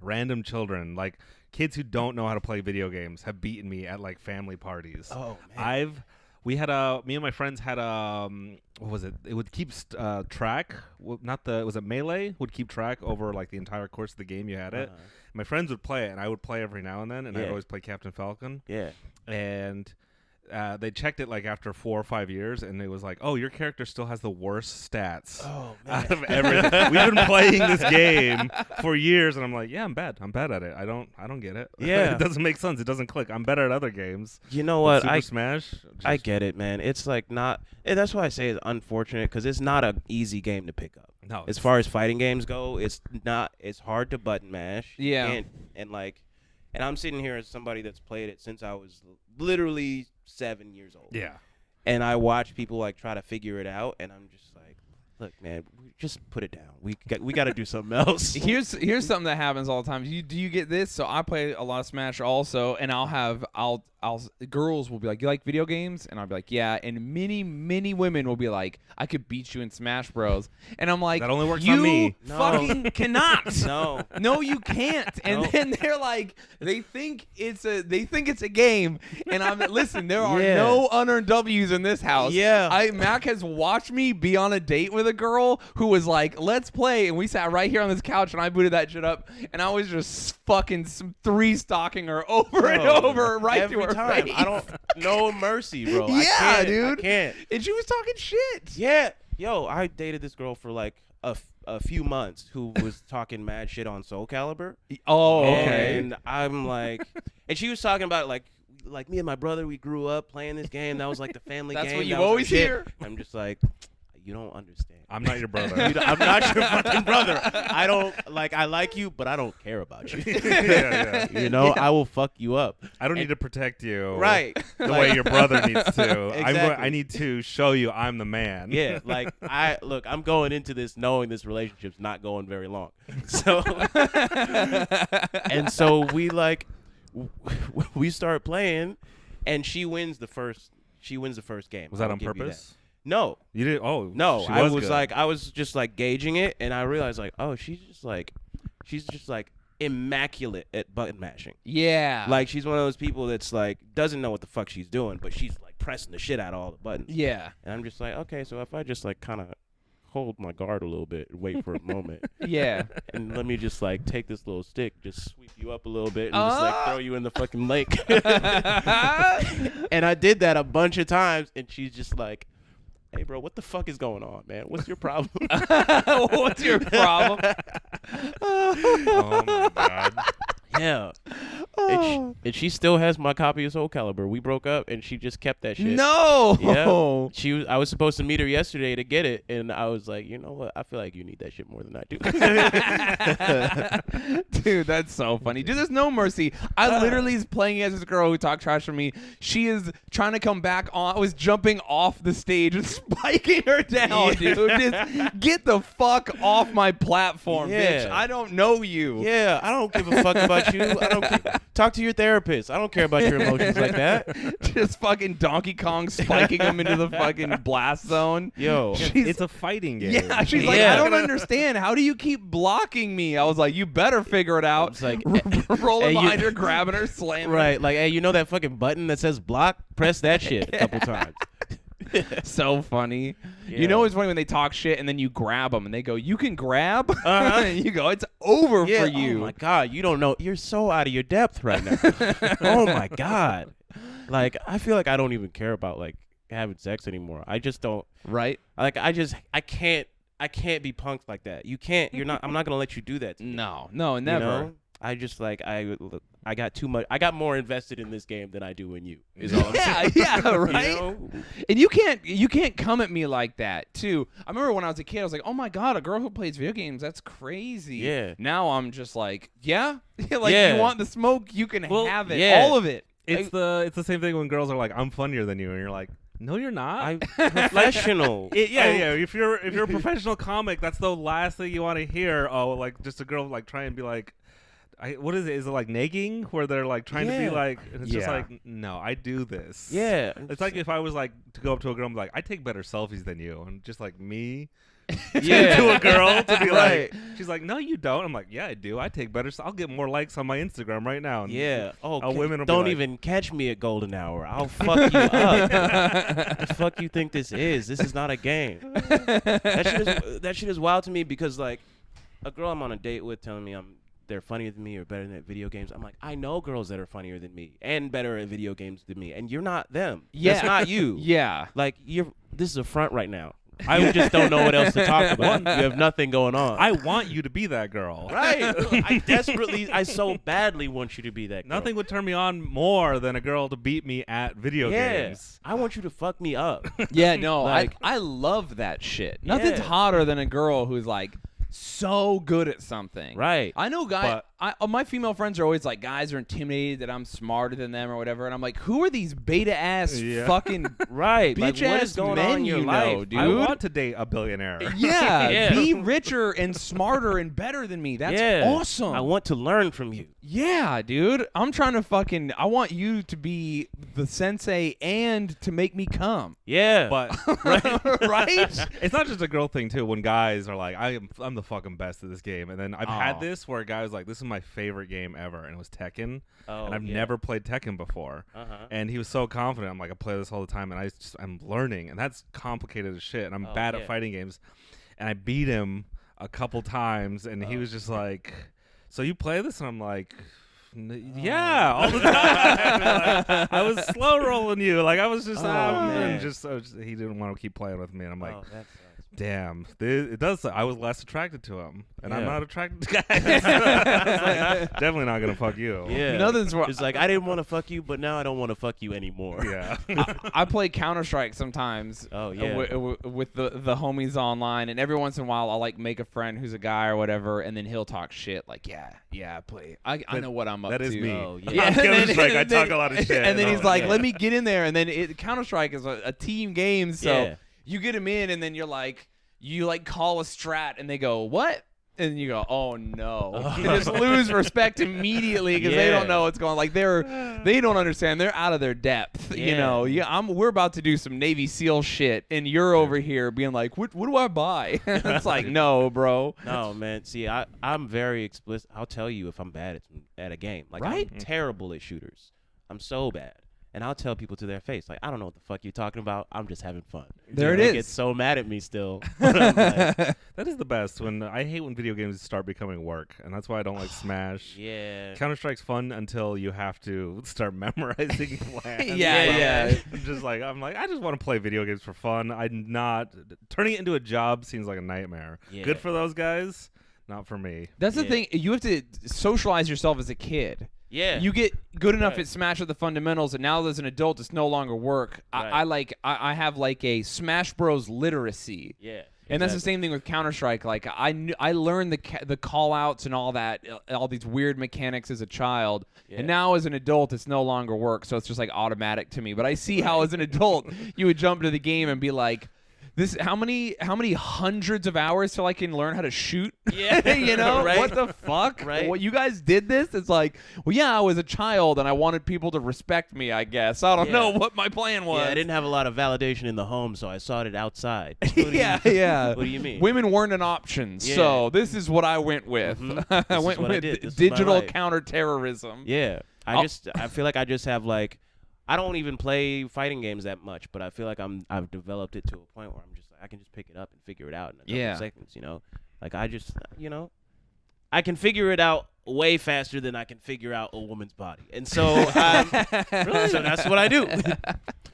random children, like kids who don't know how to play video games have beaten me at like family parties. Oh man. Me and my friends had what was it? It would keep track. Was it Melee? Would keep track over like the entire course of the game you had it. My friends would play it, and I would play every now and then, and I'd always play Captain Falcon. Yeah. And they checked it like after 4 or 5 years, and it was like, oh, your character still has the worst stats out of everything. We've been playing this game for years, and I'm like, yeah, I'm bad at it. I don't get it. Yeah. It doesn't make sense. It doesn't click. I'm better at other games. You know what? Super Smash. I get it, man. It's like not. And that's why I say it's unfortunate, because it's not an easy game to pick up. No. As far as fighting games go, it's not. It's hard to button mash. Yeah. And I'm sitting here as somebody that's played it since I was literally 7 years old. Yeah. And I watch people like try to figure it out, and I'm just like, look, man, just put it down. We got to do something else. Here's something that happens all the time. Do you get this? So I play a lot of Smash also, and I'll girls will be like, you like video games? And I'll be like, yeah. And many women will be like, I could beat you in Smash Bros. And I'm like, that only works you on me. fucking cannot. No, you can't. And then they're like, they think it's a game. And I'm listen, there are no unearned W's in this house. Yeah. Mac has watched me be on a date with a girl who was like, let's play, and we sat right here on this couch, and I booted that shit up, and I was just fucking 3-stocking her over and over right to her time. face. I don't no mercy, bro. Yeah, I can't, dude. I can't. And she was talking shit. Yeah. Yo, I dated this girl for like a few months who was talking mad shit on Soul Calibur. Oh, okay. And I'm like, and she was talking about like me and my brother, we grew up playing this game. That was like the family game. That's what you That was always our shit. hear. I'm just like, you don't understand. I'm not your brother. I'm not your fucking brother. I don't like. I like you, but I don't care about you. Yeah. You know, I will fuck you up. I don't need to protect you, Right? The way your brother needs to. Exactly. I need to show you I'm the man. Yeah, like I'm going into this knowing this relationship's not going very long. So, and so we start playing, and she wins the first game. Was that I'll on give you purpose? that. No. You did? Oh, No, she I was good. like, I was just like gauging it, and I realized like, oh, she's just like immaculate at button mashing. Yeah. Like she's one of those people that's like doesn't know what the fuck she's doing, but she's like pressing the shit out of all the buttons. Yeah. And I'm just like, okay, so if I just like kind of hold my guard a little bit and wait for a moment. Yeah. And let me just like take this little stick, just sweep you up a little bit, and just like throw you in the fucking lake. And I did that a bunch of times, and she's just like, "Hey, bro, what the fuck is going on, man? What's your problem?" What's your problem? Oh my god. Yeah. And she still has my copy of Soul Calibur. We broke up, and she just kept that shit. No. Yeah. I was supposed to meet her yesterday to get it, and I was like, you know what? I feel like you need that shit more than I do. Dude, that's so funny. Dude, there's no mercy. I literally is playing as this girl who talked trash for me. She is trying to come back on. I was jumping off the stage and spiking her down, dude. Just get the fuck off my platform, bitch. I don't know you. Yeah, I don't give a fuck about you. I don't talk to your therapist. I don't care about your emotions like that. Just fucking Donkey Kong spiking him into the fucking blast zone. Yo, it's a fighting game. Yeah, she's like, I don't understand. How do you keep blocking me? I was like, you better figure it out. It's like rolling behind her, grabbing her, slamming her. Right, like, hey, you know that fucking button that says block? Press that shit a couple times. So funny. Yeah. You know it's funny when they talk shit and then you grab them and they go, "You can grab?" And you go, "It's over for you." Oh my god, you don't know. You're so out of your depth right now. Oh my god. Like, I feel like I don't even care about like having sex anymore. I just don't. Right? Like, I can't be punked like that. You can't. You're not. I'm not gonna let you do that to me. No, never. You know? I just like I got too much. I got more invested in this game than I do in you. Is all I'm saying. Yeah, right. You know? And you can't come at me like that too. I remember when I was a kid, I was like, "Oh my god, a girl who plays video games, that's crazy." Yeah. Now I'm just like, yeah, like you want the smoke, you can have it, yeah. all of it. It's the same thing when girls are like, "I'm funnier than you," and you're like, "No, you're not." I'm professional. Yeah. If you're a professional comic, that's the last thing you want to hear. Oh, like just a girl like try and be like, what is it? Is it like nagging where they're like trying to be like, and it's just like, no, I do this. Yeah. It's like if I was like to go up to a girl and be like, I take better selfies than you, and just like me. Yeah. To a girl to be like, she's like, no, you don't. I'm like, yeah, I do. I take better. I'll get more likes on my Instagram right now. And yeah. Oh, women will don't be like, even catch me at golden hour. I'll fuck you up. The fuck you think this is? This is not a game. That shit is wild to me because like a girl I'm on a date with telling me they're funnier than me or better than at video games. I'm like, I know girls that are funnier than me and better at video games than me, and you're not them. Yeah. That's not you. Yeah. Like this is a front right now. I just don't know what else to talk about. You have nothing going on. I want you to be that girl. Right. I so badly want you to be that girl. Nothing would turn me on more than a girl to beat me at video games. I want you to fuck me up. Yeah, no, Like- I love that shit. Nothing's Yeah. hotter than a girl who's like so good at something. Right. I know guys. My female friends are always like, guys are intimidated that I'm smarter than them or whatever, and I'm like, who are these beta ass fucking Right. Like, bitch what ass is going men on in your you life? know, dude? I want to date a billionaire. Yeah, Yeah. be richer and smarter and better than me. That's awesome. I want to learn from you. Yeah, dude. I'm trying to I want you to be the sensei and to make me come. Yeah. But Right? it's not just a girl thing too. When guys are like, I'm the fucking best at this game, and then I've had this where a guy was like, this is my favorite game ever, and it was Tekken, and I've never played Tekken before, and he was so confident. I'm like, I play this all the time, and I'm learning, and that's complicated as shit, and I'm bad at fighting games, and I beat him a couple times, and he was just like, so you play this, and I'm like, yeah, all the time. Like, I was slow rolling you, like I was just, and just he didn't want to keep playing with me, and I'm like, damn, it does. I was less attracted to him, and I'm not attracted to guys. Like, definitely not gonna fuck you. Yeah. Nothing's wrong. It's like, I didn't want to fuck you, but now I don't want to fuck you anymore. Yeah. I play Counter-Strike sometimes. Oh, yeah. With the homies online, and every once in a while I'll like make a friend who's a guy or whatever, and then he'll talk shit like, I play. I know what I'm up to. That is me. Oh, yeah. Yeah, I'm Counter-Strike. I talk a lot of shit. And then he's Oh, like, yeah. let me get in there, and then Counter-Strike is a team game, so Yeah. you get him in, and then you call a strat, and they go, what? And you go, oh no! You just lose respect immediately because they don't know what's going on. Like they don't understand. They're out of their depth. You know. We're about to do some Navy SEAL shit, and you're over here being like, what do I buy? It's like, no, bro. No, man. See, I'm very explicit. I'll tell you if I'm bad at a game. Like, Right? I'm terrible at shooters. I'm so bad. and I'll tell people to their face, like, I don't know what the fuck you're talking about. I'm just having fun. There it They is. get so mad at me still. But I'm like, That is the best. I hate when video games start becoming work, and that's why I don't like Smash. yeah. Counter-Strike's fun until you have to start memorizing plans. Yeah. I'm like, I just want to play video games for fun. I'm not turning it into a job seems like a nightmare. Yeah. Good for those guys, not for me. That's the Yeah. thing. You have to socialize yourself as a kid. Yeah. You get good enough Right. at Smash with the fundamentals, and now as an adult, it's no longer work. Right. I have like a Smash Bros literacy. yeah. And that's the same thing with Counter-Strike. Like I learned the call-outs and all that, all these weird mechanics as a child, Yeah. and now as an adult, it's no longer work. So it's just like automatic to me. But I see how as an adult, you would jump into the game and be like, "This how many hundreds of hours till I can learn how to shoot?" Yeah. You know Right. what the fuck? Right. What you guys did this? It's like, well, yeah, I was a child and I wanted people to respect me. I guess I don't Yeah. know what my plan was. Yeah, I didn't have a lot of validation in the home, so I sought it outside. What do you yeah, mean? yeah. What do you mean? Women weren't an option, Yeah. so this is what I went with. Mhm. I This is went what I with did. This is my digital life. counterterrorism. Yeah. Oh. I feel like I just have like, I don't even play fighting games that much, but I feel like I've developed it to a point where I'm just like, I can just pick it up and figure it out in a couple Yeah. seconds, Like I just, I can figure it out way faster than I can figure out a woman's body. And so, so that's what I do.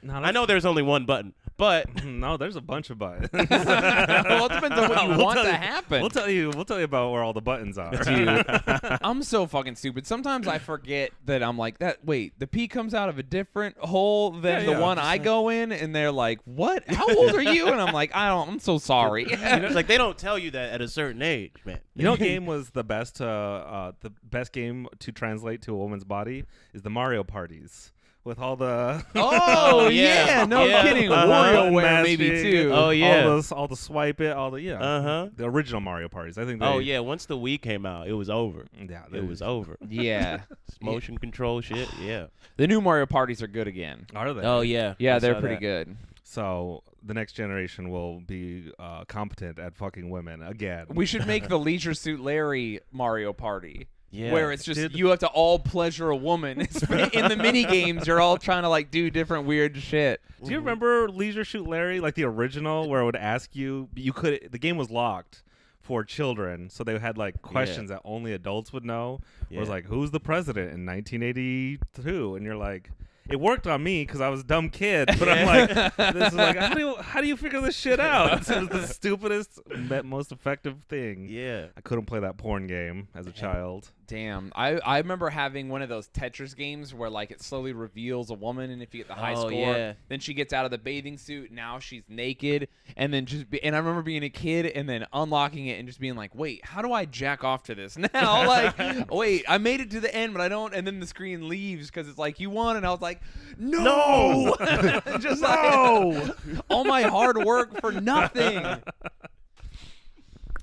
No, I know there's only one button, but no, there's a bunch of buttons. Well, it depends on what you We'll want tell to you- happen. We'll tell you about where all the buttons are. Dude, I'm so fucking stupid. Sometimes I forget that I'm like that. Wait, the pee comes out of a different hole than Yeah, the yeah, one I go in, and they're like, "What? How old are you?" And I'm like, I'm so sorry." it's like they don't tell you that at a certain age, man. You know what game was the best game to translate to a woman's body is the Mario parties with all the Oh yeah. yeah, no Yeah. kidding. Uh-huh. WarioWare maybe Mashing, too. Oh, yeah. all the swipe it, all the Uh-huh. the original Mario parties. I think. Oh yeah, once the Wii came out, it was over. Yeah, It was over. Yeah. Motion control shit, yeah. The new Mario parties are good again. Are they? Oh yeah. Yeah, I they're saw pretty that. good. So the next generation will be competent at fucking women again. We should make the Leisure Suit Larry Mario Party. Yeah. Where it's just Dude. you have to all pleasure a woman. In the mini games, you're all trying to like do different weird shit. Do you remember Leisure Suit Larry, like the original, where it would ask you? The game was locked for children, so they had like questions that only adults would know. It was Yeah. like, who's the president in 1982? And you're like, it worked on me because I was a dumb kid, but I'm like, this is like, how do you figure this shit out? It was the stupidest, most effective thing. Yeah. I couldn't play that porn game as a child. Damn, I remember having one of those Tetris games where like it slowly reveals a woman, and if you get the high Oh, score, yeah. then she gets out of the bathing suit. Now she's naked, and then and I remember being a kid and then unlocking it and just being like, wait, how do I jack off to this now? Like, wait, I made it to the end, but I don't. And then the screen leaves because it's like you won, and I was like, no, just like all my hard work for nothing.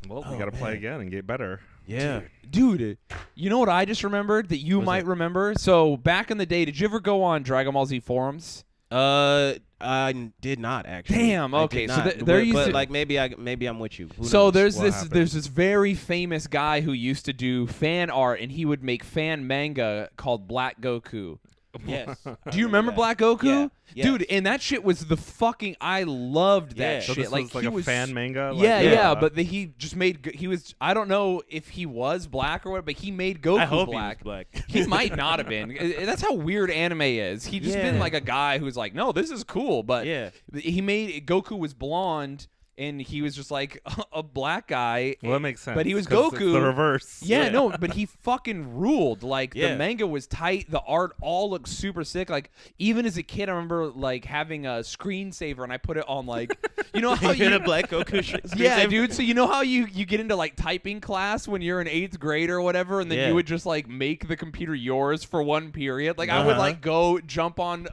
Well, we got to play again and get better. Yeah. Dude, you know what I just remembered that you might remember? So back in the day, did you ever go on Dragon Ball Z forums? I did not actually. Damn, I okay, did so not. there but, used but to- like maybe I'm with you. Who So knows? there's what this happened? there's this very famous guy who used to do fan art, and he would make fan manga called Black Goku. Yes. Do you remember Black Goku? Yeah. Yes. Dude, and that shit was the fucking I loved that Yeah. So shit. this was like he a was fan manga? Yeah, yeah, but he just made he was I don't know if he was black or what, but he made Goku I hope black. he was black. He might not have been. That's how weird anime is. He just been Yeah. like a guy who's like, no, this is cool, but Yeah. he made Goku was blonde and he was just like a black guy. Well, that makes sense. But he was 'cause it's Goku. the reverse. Yeah, Yeah. no, but he fucking ruled. Like the Yeah. manga was tight, the art all looked super sick. Like even as a kid, I remember like having a screensaver and I put it on like, you know how You had you a Black Goku yeah, screensaver? dude. So you know how you get into like typing class when you're in 8th grade or whatever, and then Yeah. you would just like make the computer yours for one period. Like I would Uh-huh. like go jump on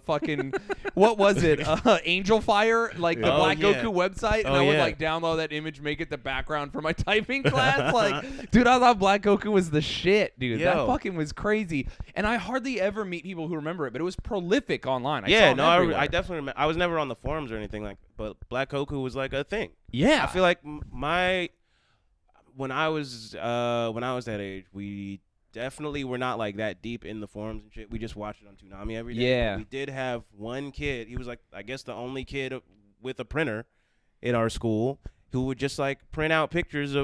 fucking what was it? Angel Fire, like the Oh, Black yeah. Goku website, and Oh, I would yeah. like download that image, make it the background for my typing class. Like, dude, I thought Black Goku was the shit, dude. That Yo. fucking was crazy. And I hardly ever meet people who remember it, but it was prolific online. I saw Yeah, him no, everywhere. I definitely remember. I was never on the forums or anything like, but Black Goku was like a thing. yeah. I feel like when I was that age, we definitely were not like that deep in the forums and shit. We just watched it on Toonami every day. Yeah. But we did have one kid. He was like, I guess the only kid with a printer in our school who would just like print out pictures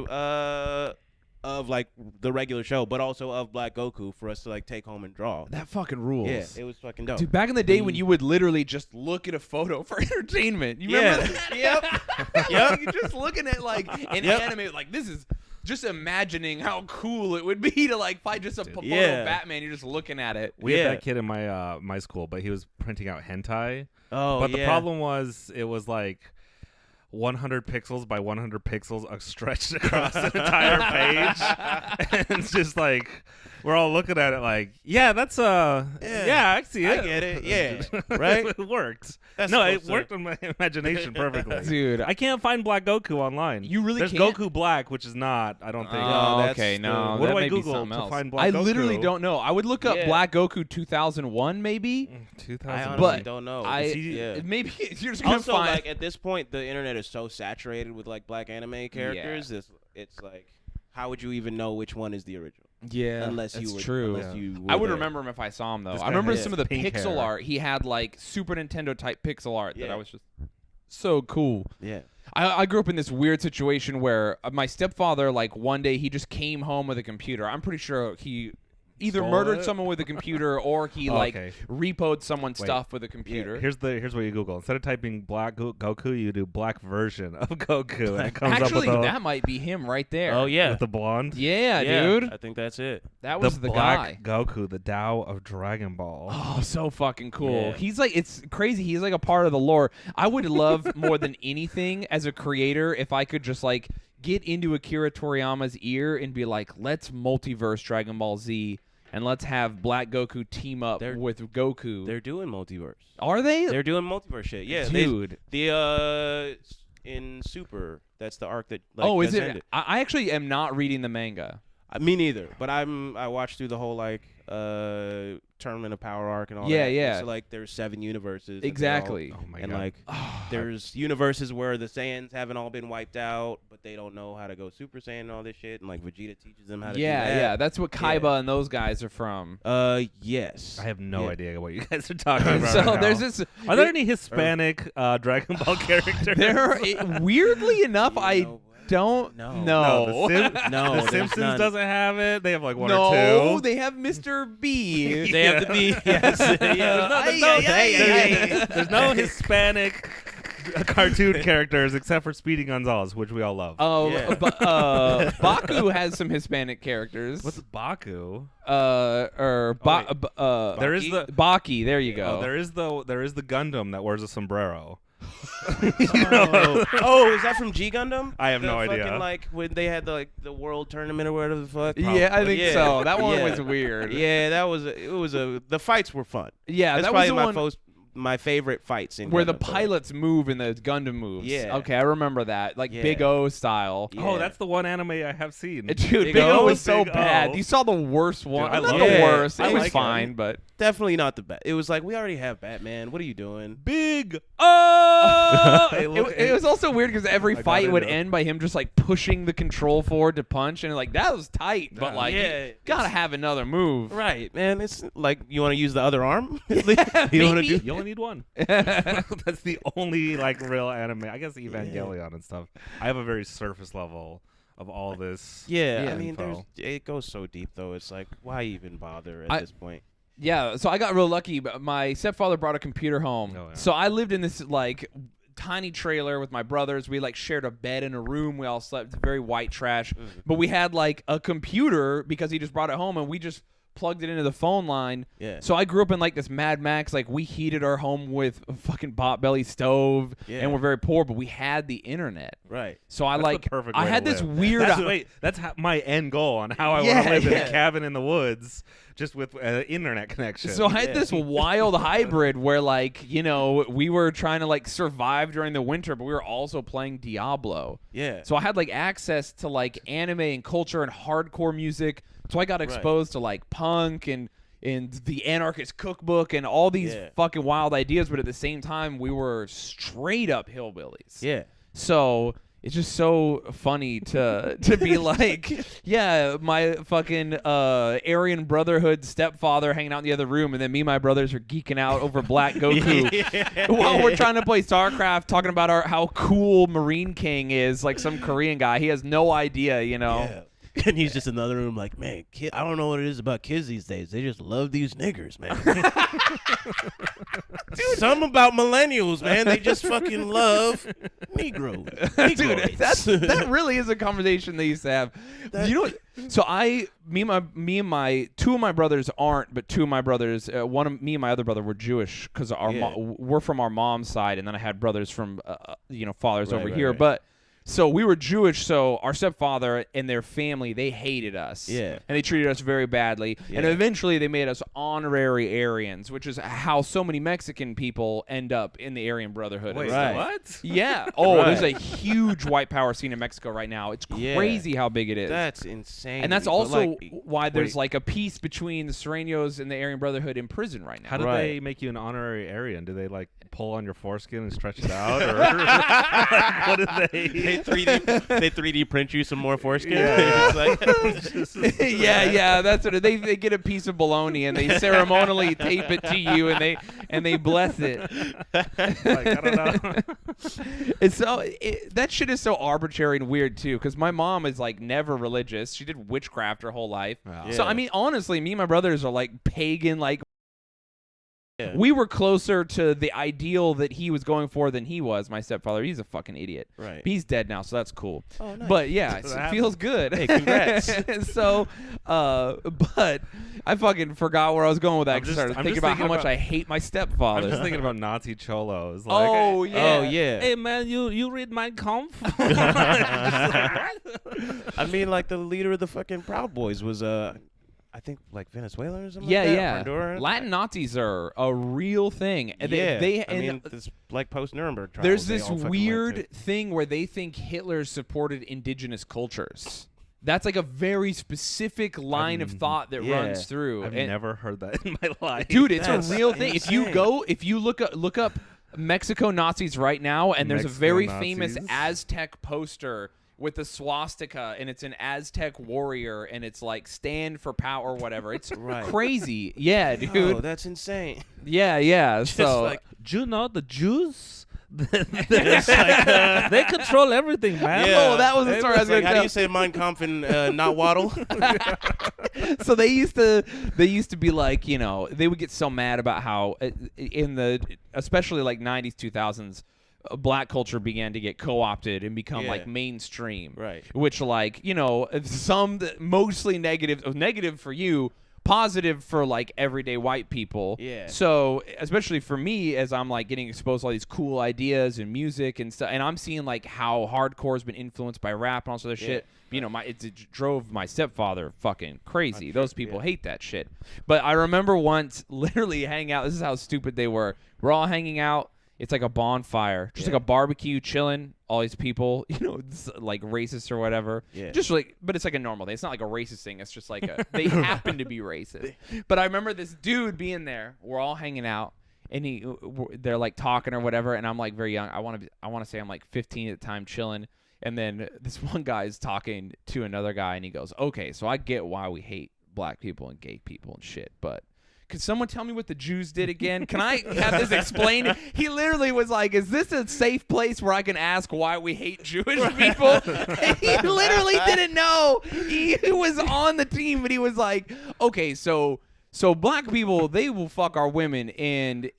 of like the regular show, but also of Black Goku for us to like take home and draw. That fucking rules. Yeah, it was fucking dope. Dude, back in the day when you would literally just look at a photo for entertainment. You remember that? Yep. Yep. You're just looking at like an anime, like this is just imagining how cool it would be to like find just a photo of Batman. You're just looking at it. We had that kid in my my school, but he was printing out hentai. Oh, but the problem was it was like 100 pixels by 100 pixels stretched across an entire page. And it's just like we're all looking at it like, yeah, that's yeah, I see it. I get it. Yeah. Right? It worked. That's No, it supposed to- worked in my imagination perfectly. Dude, I can't find Black Goku online. You really There's can't? Goku Black, which is not, I don't think. Oh, that's okay, the- no. What that do I may be Google something to else. find Black I Goku? literally don't know. I would look up Yeah. Black Goku 2001 maybe. 2000. I honestly But don't know. I maybe you're just gonna Also, find like at this point, the internet is so saturated with like black anime characters. It's like, how would you even know which one is the original? yeah, Unless that's you were, true. Unless you I were would there. remember him if I saw him though. This I guy remember had some of the pink pixel hair. art. He had like Super Nintendo type pixel art that Yeah. I was just so cool. Yeah. I grew up in this weird situation where my stepfather, like one day he just came home with a computer. I'm pretty sure he either Stole murdered it? someone with a computer or he Oh, like okay. repoed someone's Wait. stuff with a computer. Here's what you Google. Instead of typing Black Goku, you do Black version of Goku, and it comes Actually, up with that might be him right there. Oh yeah. with the blonde. Yeah, dude. I think that's it. That was the guy. Black Goku, the Tao of Dragon Ball. Oh, so fucking cool. Yeah. He's like, it's crazy. He's like a part of the lore. I would love more than anything as a creator if I could just like get into Akira Toriyama's ear and be like, let's multiverse Dragon Ball Z and let's have Black Goku team up with Goku. They're doing multiverse. Are they? They're doing multiverse shit. Yeah, Dude. In Super, that's the arc that. Like, Oh, is just it? ended. I actually am not reading the manga. Me neither. But I watched through the whole like Tournament of Power arc and all Yeah, that. yeah. So like there's 7 universes. that they all- Exactly. Oh my and god. like there's universes where the Saiyans haven't all been wiped out, but they don't know how to go Super Saiyan and all this shit, and like Vegeta teaches them how to do Yeah, that. yeah. That's what Kaiba and those guys are from. Yes. I have no Yeah. idea what you guys are talking about. So right there's now. this. Are there any Hispanic Dragon Ball characters? There are, weirdly enough, I know what? don't No. know. No, The there's Simpsons none. doesn't have it. They have like one No, or two. they have Mr. B. They have to be yes. There's no Hispanic cartoon characters except for Speedy Gonzalez, which we all love. Oh, Yeah. Baku has some Hispanic characters. What's Baku? Or There is the Baki. There you go. there is the Gundam that wears a sombrero. Oh, is that from G Gundam? I have The no idea. fucking, like when they had the world tournament or whatever the fuck. Yeah, I think Yeah. so. That one Yeah. was weird. Yeah, the fights were fun. Yeah, That's that was probably the one my favorite fights in where the Gundam, but, like, pilots move and the Gundam moves. Yeah. Okay, I remember that. Like Yeah. Big O style. Yeah. Oh, that's the one anime I have seen. Dude, Big Big O O was was so Big bad. O. You saw the worst one. I Not love the it. worst. I It was like it. fine, but definitely not the best. It was like we already have Batman. What are you doing? Big O. it was also weird because every I got fight would into it. end by him just like pushing the control forward to punch, and like that was tight. But Yeah. like, Yeah, you gotta have another move. Right, man. It's like you want to use the other arm. you want to maybe. do? You only need one. That's the only like real anime. I guess Evangelion and stuff. I have a very surface level of all this. Yeah, Yeah. I mean, Info. it goes so deep though. It's like, why even bother at I- this point? Yeah, so I got real lucky. But my stepfather brought a computer home, Oh, yeah. so I lived in this like tiny trailer with my brothers. We like shared a bed in a room. We all slept. Very white trash, but we had like a computer because he just brought it home, and we just plugged it into the phone line. Yeah. So I grew up in like this Mad Max. Like we heated our home with a fucking Potbelly stove, Yeah. and we're very poor, but we had the internet. Right. So I That's the like perfect I way had to this live. weird. That's my end goal on how I Yeah, want to live in yeah. a cabin in the woods, just with internet connection. So I had Yeah. this wild hybrid where, like, you know, we were trying to like survive during the winter, but we were also playing Diablo. Yeah. So I had like access to like anime and culture and hardcore music. So I got exposed to like punk and the Anarchist Cookbook and all these Yeah. fucking wild ideas, but at the same time we were straight up hillbillies. Yeah. So it's just so funny to be like, yeah, my fucking Aryan Brotherhood stepfather hanging out in the other room, and then me and my brothers are geeking out over Black Goku while we're trying to play StarCraft, talking about how cool Marine King is, like some Korean guy. He has no idea, you know. Yeah. And he's just in the other room like, man, I don't know what it is about kids these days. They just love these niggers, man. Dude, something about millennials, man. They just fucking love Negroes. Dude, that really is a conversation they used to have. You know what? So me and my two of my brothers aren't, but two of my brothers, me and my other brother were Jewish because we're from our mom's side, and then I had brothers from fathers over here, right. but. So we were Jewish, so our stepfather and their family, they hated us. Yeah. And they treated us very badly. Yeah. And eventually they made us honorary Aryans, which is how so many Mexican people end up in the Aryan Brotherhood. Wait, Right. what? Yeah. Oh, Right. there's a huge white power scene in Mexico right now. It's crazy how big it is. That's insane. And that's But, also like, why there's wait. like a peace between the Serenos and the Aryan Brotherhood in prison right now. How did Right. they make you an honorary Aryan? Do they like pull on your foreskin and stretch it out, or like, what did They 3D print you some more foreskin. Yeah. It's like, yeah, that's what they get a piece of bologna and they ceremonially tape it to you and they bless it. Like, I don't know. It's so that shit is so arbitrary and weird too, because my mom is like never religious. She did witchcraft her whole life. Wow. So Yeah. I mean, honestly, me and my brothers are like pagan, like. Yeah. We were closer to the ideal that he was going for than he was. My stepfather, he's a fucking idiot. Right. He's dead now, so that's cool. Oh, nice. But yeah, So it that feels good. Hey, congrats. So, but I fucking forgot where I was going with that. I'm 'Cause just- I started I'm thinking just about how thinking much about- I hate my I'm stepfather. just thinking about Nazi cholos. Like, Oh yeah. Oh yeah. Hey man, you read Mein Kampf? I mean, like the leader of the fucking Proud Boys was I think like Venezuelan or something. Yeah, like that, yeah. Honduran. Latin Nazis are a real thing. And Yeah. they I mean, this like post Nuremberg trials. there's they this all fucking went weird to. thing where they think Hitler supported indigenous cultures. That's like a very specific line of thought that yeah. runs through. I've And- never heard that in my life. Dude, it's That's a real thing. insane. If you look up Mexico Nazis right now, and there's Mexico a very Nazis? famous Aztec poster with the swastika, and it's an Aztec warrior, and it's like stand for power or whatever. It's Right. crazy. Yeah, dude. Oh, that's insane. Yeah. Just So like Do you know the Jews? They control everything, man. Oh, that was the It story I was like, gonna how do tell. you say Mein Kampf and not waddle? So they used to be like, they would get so mad about how especially like 90s 2000s black culture began to get co-opted and become Yeah. like mainstream, Right. which like some mostly negative for you, positive for like everyday white people. Yeah. So especially for me, as I'm like getting exposed to all these cool ideas and music and stuff, and I'm seeing like how hardcore has been influenced by rap and all this other shit. It drove my stepfather fucking crazy. Those people hate that shit. But I remember once literally hanging out. This is how stupid they were. We're all hanging out. It's like a bonfire, just like a barbecue, chilling. All these people, it's like racist or whatever. Yeah. Just like, but it's like a normal thing. It's not like a racist thing. It's just like they happen to be racist. But I remember this dude being there. We're all hanging out, and they're like talking or whatever. And I'm like very young. I want to say I'm like 15 at the time, chilling. And then this one guy is talking to another guy, and he goes, "Okay, so I get why we hate black people and gay people and shit, but could someone tell me what the Jews did again? Can I have this explained?" He literally was like, "Is this a safe place where I can ask why we hate Jewish people?" And he literally didn't know. He was on the team, but he was like, "Okay, so black people, they will fuck our women, and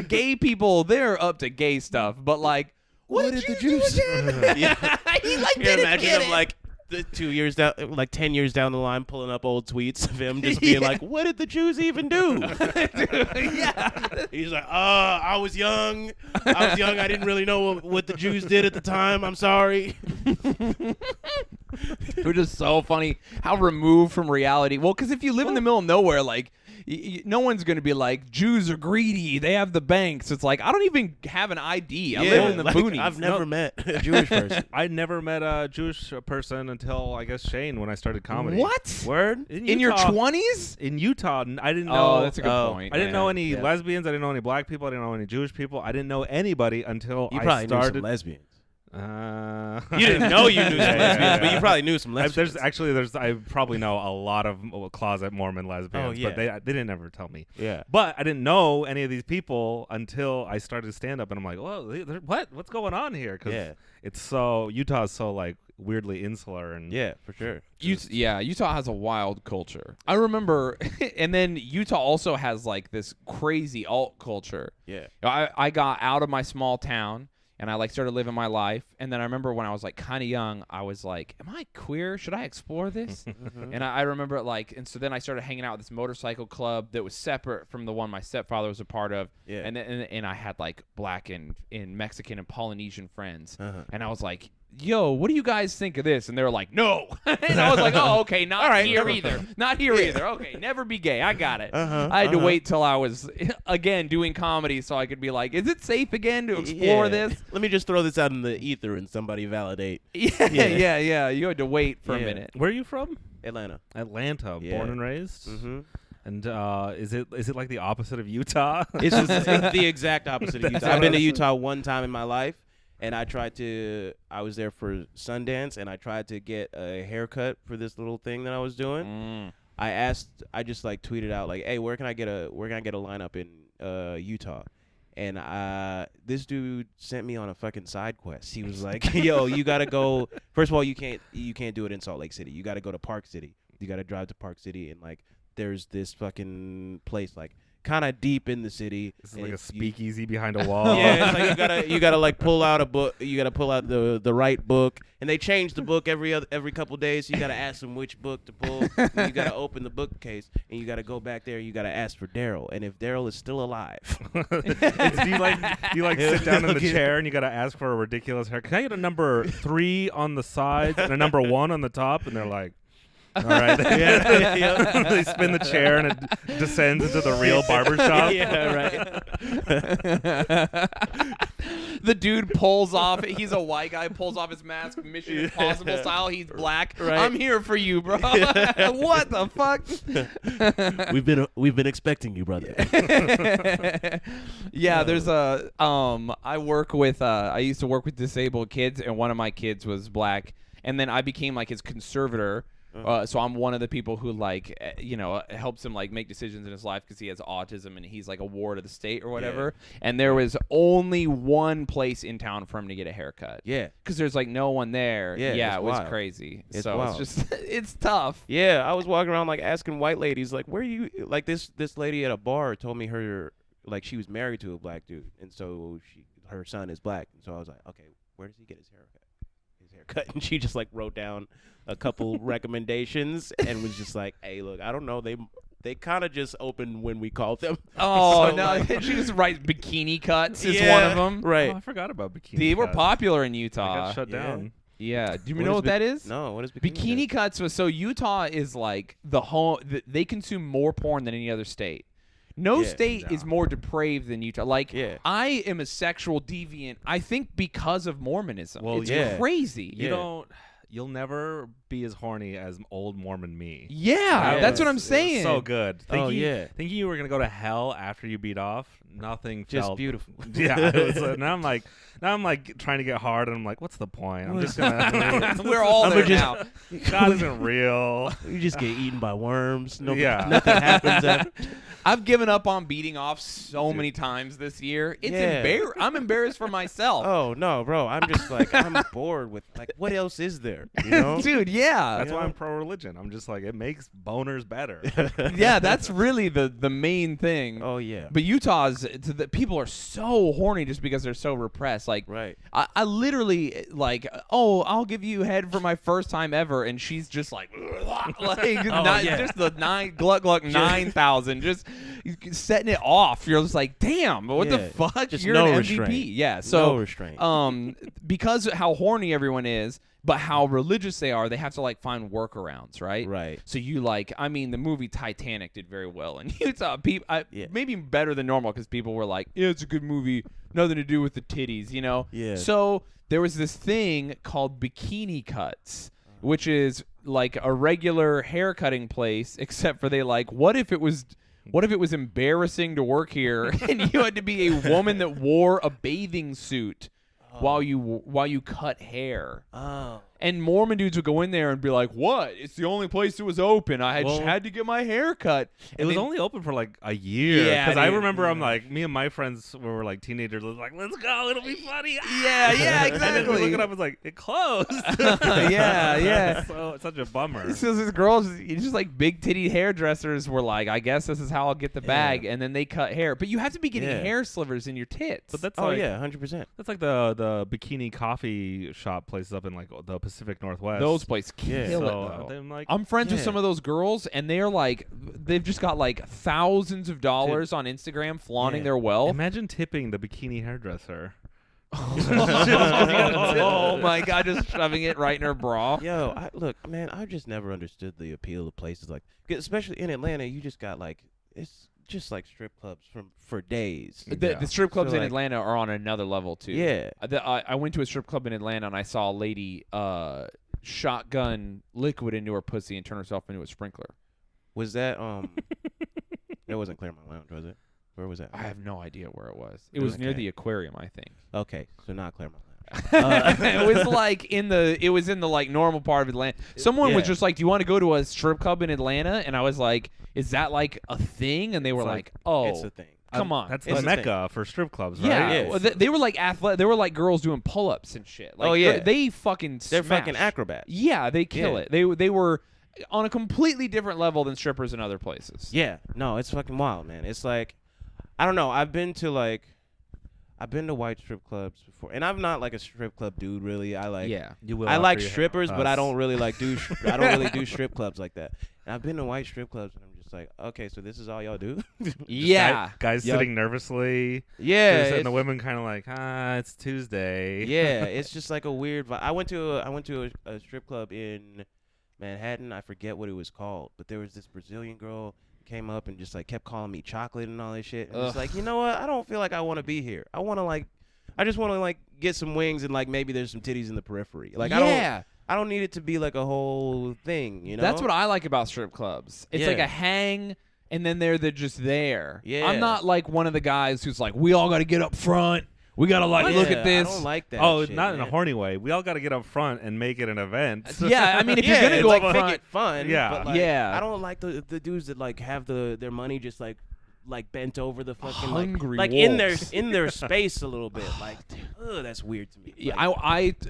gay people, they're up to gay stuff, but like, what did the Jews do?" Yeah. He like Can you didn't imagine get him it. like 2 years down, like 10 years down the line, pulling up old tweets of him just being like, "What did the Jews even do?" Yeah. He's like, I was young. I didn't really know what the Jews did at the time. I'm sorry." It was just so funny how removed from reality. Well, because if you live in the middle of nowhere, like, no one's going to be like, Jews are greedy, they have the banks. It's like, I don't even have an ID. I live in the boonies. I've never met a Jewish person. I never met a Jewish person until I guess Shayne when I started comedy. What? Word? In your Utah- 20s? In Utah, I didn't know. Oh, that's a good point. I didn't know any Yeah. lesbians. I didn't know any black people. I didn't know any Jewish people. I didn't know anybody until You I probably knew started. some lesbians. You didn't know you knew some lesbians, yeah. but you probably knew some lesbians. I probably know a lot of closet Mormon lesbians, Oh, yeah. but they didn't ever tell me. Yeah. But I didn't know any of these people until I started stand up, and I'm like, whoa, what's going on here? Because Yeah. it's so Utah's so like weirdly insular and Yeah, for sure. Utah has a wild culture. I remember, and then Utah also has like this crazy alt culture. Yeah. I got out of my small town and I like started living my life. And then I remember when I was like kind of young, I was like, am I queer? Should I explore this? And I remember like, and so then I started hanging out with this motorcycle club that was separate from the one my stepfather was a part of. Yeah. And I had like black and Mexican and Polynesian friends. Uh-huh. And I was like, yo, what do you guys think of this? And they were like, no. And I was like, oh, okay, not All right, here either. Not here either. Okay, never be gay. I got it. I had to wait till I was, again, doing comedy so I could be like, is it safe again to explore this? Let me just throw this out in the ether and somebody validate. Yeah. You had to wait for a minute. Where are you from? Atlanta. Atlanta, Yeah. born and raised. Mm-hmm. And is it like the opposite of Utah? It's the exact opposite of Utah. I've been to Utah one time in my life, and I was there for Sundance, and I tried to get a haircut for this little thing that I was doing. I just like tweeted out like, hey, where can I get a lineup in Utah? And this dude sent me on a fucking side quest. He was like, yo, you gotta go. First of all, you can't do it in Salt Lake City. You gotta go to Park City. You gotta drive to Park City, and like there's this fucking place like kind of deep in the city. It's like a speakeasy behind a wall. Yeah, it's like you gotta like pull out a book. You gotta pull out the right book, and they change the book every couple days. So you gotta ask them which book to pull. And you gotta open the bookcase, and you gotta go back there. You gotta ask for Daryl, and if Daryl is still alive, do you like sit down in the chair and you gotta ask for a ridiculous hair? Can I get a number 3 on the sides and a number 1 on the top? And they're like, all right. They spin the chair and it descends into the real barbershop. Yeah, right. The dude pulls off. He's a white guy. Pulls off his mask, Mission Impossible style. He's black. Right. I'm here for you, bro. What the fuck? We've been expecting you, brother. Yeah, there's a I used to work with disabled kids, and one of my kids was black, and then I became like his conservator. So I'm one of the people who helps him like make decisions in his life because he has autism and he's like a ward of the state or whatever. Yeah. And there was only one place in town for him to get a haircut. Yeah, because there's like no one there. Yeah, it was crazy. It's wild. It's just it's tough. Yeah, I was walking around like asking white ladies like, where you like this lady at a bar told me her like she was married to a black dude and so her son is black, and so I was like, okay, where does he get his haircut? And she just like wrote down a couple recommendations and was just like, hey, look, I don't know, they kind of just opened when we called them. Oh, so, no, like, she just writes bikini cuts is one of them. Right. Oh, I forgot about bikini They cuts. were popular in Utah. They got shut down. Yeah. Do you know what that is? No, what is bikini cuts? So Utah is like the home. They consume more porn than any other state. No state is more depraved than Utah. Like, I am a sexual deviant, I think, because of Mormonism. Well, it's crazy. You'll never be as horny as old Mormon me. Yeah, that's what I'm saying. So good. Thinking you were gonna go to hell after you beat off. Nothing just felt beautiful. Yeah. Now I'm like trying to get hard, and I'm like, what's the point? I'm just gonna. We're all there now. God isn't real. You just get eaten by worms. Nothing happens. I've given up on beating off so many times this year. It's I'm embarrassed for myself. Oh no, bro! I'm just like I'm bored with like what else is there? You know, dude. Yeah, that's why I'm pro religion. I'm just like it makes boners better. Yeah, that's really the main thing. Oh yeah. But Utah's people are so horny just because they're so repressed. Like, right. I literally like, oh, I'll give you head for my first time ever, and she's just like just the gluck 9,000 just setting it off. You're just like, damn, what the fuck? Just You're no an restraint. MVP. Yeah, so no restraint. Because of how horny everyone is, but how religious they are, they have to like find workarounds, right? Right. So you the movie Titanic did very well in Utah. Maybe better than normal because people were like, yeah, it's a good movie, nothing to do with the titties, you know? Yeah. So there was this thing called bikini cuts, which is like a regular haircutting place, except for they like, what if it was embarrassing to work here and you had to be a woman that wore a bathing suit while you cut hair. Oh. And Mormon dudes would go in there and be like, "What? It's the only place that was open. I had to get my hair cut." It was only open for like a year. Yeah, Because I dude. remember I'm like, me and my friends were like teenagers, was like, let's go, it'll be funny. Yeah, And then we exactly. look it up, it's like, it closed. Yeah. So it's such a bummer. So these girls, just like big titty hairdressers, were like, "I guess this is how I'll get the bag," and then they cut hair. But you have to be getting hair slivers in your tits. But that's Oh like, yeah, 100%. that's like the bikini coffee shop places up in like the Pacific Northwest. Those places kill it. So Though. I'm like, I'm friends with some of those girls, and they're like, they've just got like thousands of dollars on Instagram flaunting their wealth. imagine tipping the bikini hairdresser. Oh my God, just shoving it right in her bra. Yo, look, man, I've just never understood the appeal of places like, especially in Atlanta. You just got like, it's just like strip clubs for days. The strip clubs So, in like- Atlanta are on another level too. Yeah. I went to a strip club in Atlanta and I saw a lady shotgun liquid into her pussy and turn herself into a sprinkler. Was that It wasn't Claremont Lounge, was it? Where was that? I have no idea where it was. It was near Okay. the aquarium, I think. Okay, so not Claremont Lounge. It was like in the like normal part of Atlanta. Someone was Yeah. just like, "Do you want to go to a strip club in Atlanta?" And I was like, "Is that like a thing?" And they were It's like, "Oh, It's a thing. come on." That's It's the a mecca for strip clubs, right? Yeah, Yes. well, they were like they were like girls doing pull-ups and shit. Like, Oh, yeah. they fucking They're smash. fucking acrobats. Yeah, they kill Yeah. it. They were on a completely different level than strippers in other places. Yeah, no, it's fucking wild, man. It's like, I don't know. I've been to white strip clubs before, and I'm not like a strip club dude, really. You will I after like you strippers, hang but I with us. don't really like I don't really do strip clubs like that. And I've been to white strip clubs, and I'm just like, okay, so this is all y'all do? Yeah. Guys Yep. sitting nervously. Yeah, And the it's- women kind of like, it's Tuesday. yeah, it's just like a weird vibe. I went to a strip club in Manhattan. I forget what it was called, but there was this Brazilian girl came up and just like kept calling me chocolate and all this shit. And it's like, you know what? I don't feel like I want to be here. I just want to like get some wings and like maybe there's some titties in the periphery. Like Yeah. I don't need it to be like a whole thing, you know? That's what I like about strip clubs. It's like Yeah. a hang, and then they're just there. Yeah. I'm not like one of the guys who's like, we all got to get up front. We got to like look Yeah, at this. I don't like that. Oh, shit, not in a man. horny way. We all got to get up front and make it an event. Yeah, I mean, if Yeah, you're gonna go like up make front, it fun. Yeah. but, like, Yeah. I don't like the dudes that like have their money just like bent over the fucking Hungry like wolves. in their space a little bit. Like, ugh, that's weird to me. yeah, Like,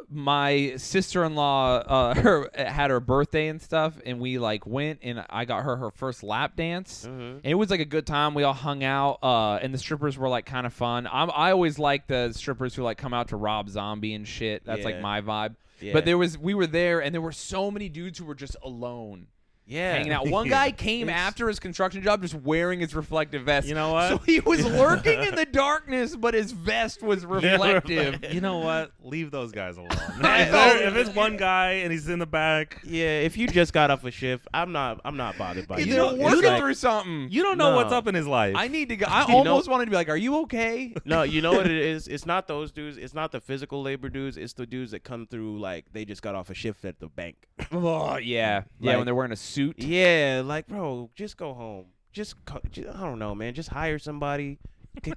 my sister-in-law, her had her birthday and stuff, and we like went, and I got her first lap dance. Mhm. And it was like a good time. We all hung out, and the strippers were like kind of fun. I always like the strippers who like come out to Rob Zombie and shit. That's like Yeah. my vibe. yeah. But we were there, and there were so many dudes who were just alone. yeah. Hanging out. One guy came after his construction job just wearing his reflective vest. You know what? So he was lurking in the darkness, but his vest was reflective. You know what? Leave those guys alone. I know. if it's one guy and he's in the back, Yeah, if you just got off a shift, I'm not bothered by He's you. been It's working like- through something. you don't know what's No. up in his life. I need to go. I You know- almost wanted to be like, "Are you okay?" No, you know what it is? It's not those dudes. It's not the physical labor dudes. It's the dudes that come through like they just got off a shift at the bank. Oh yeah, yeah. Like- When they're wearing a suit. Yeah, like bro, just go home. I don't know, man. Just hire somebody.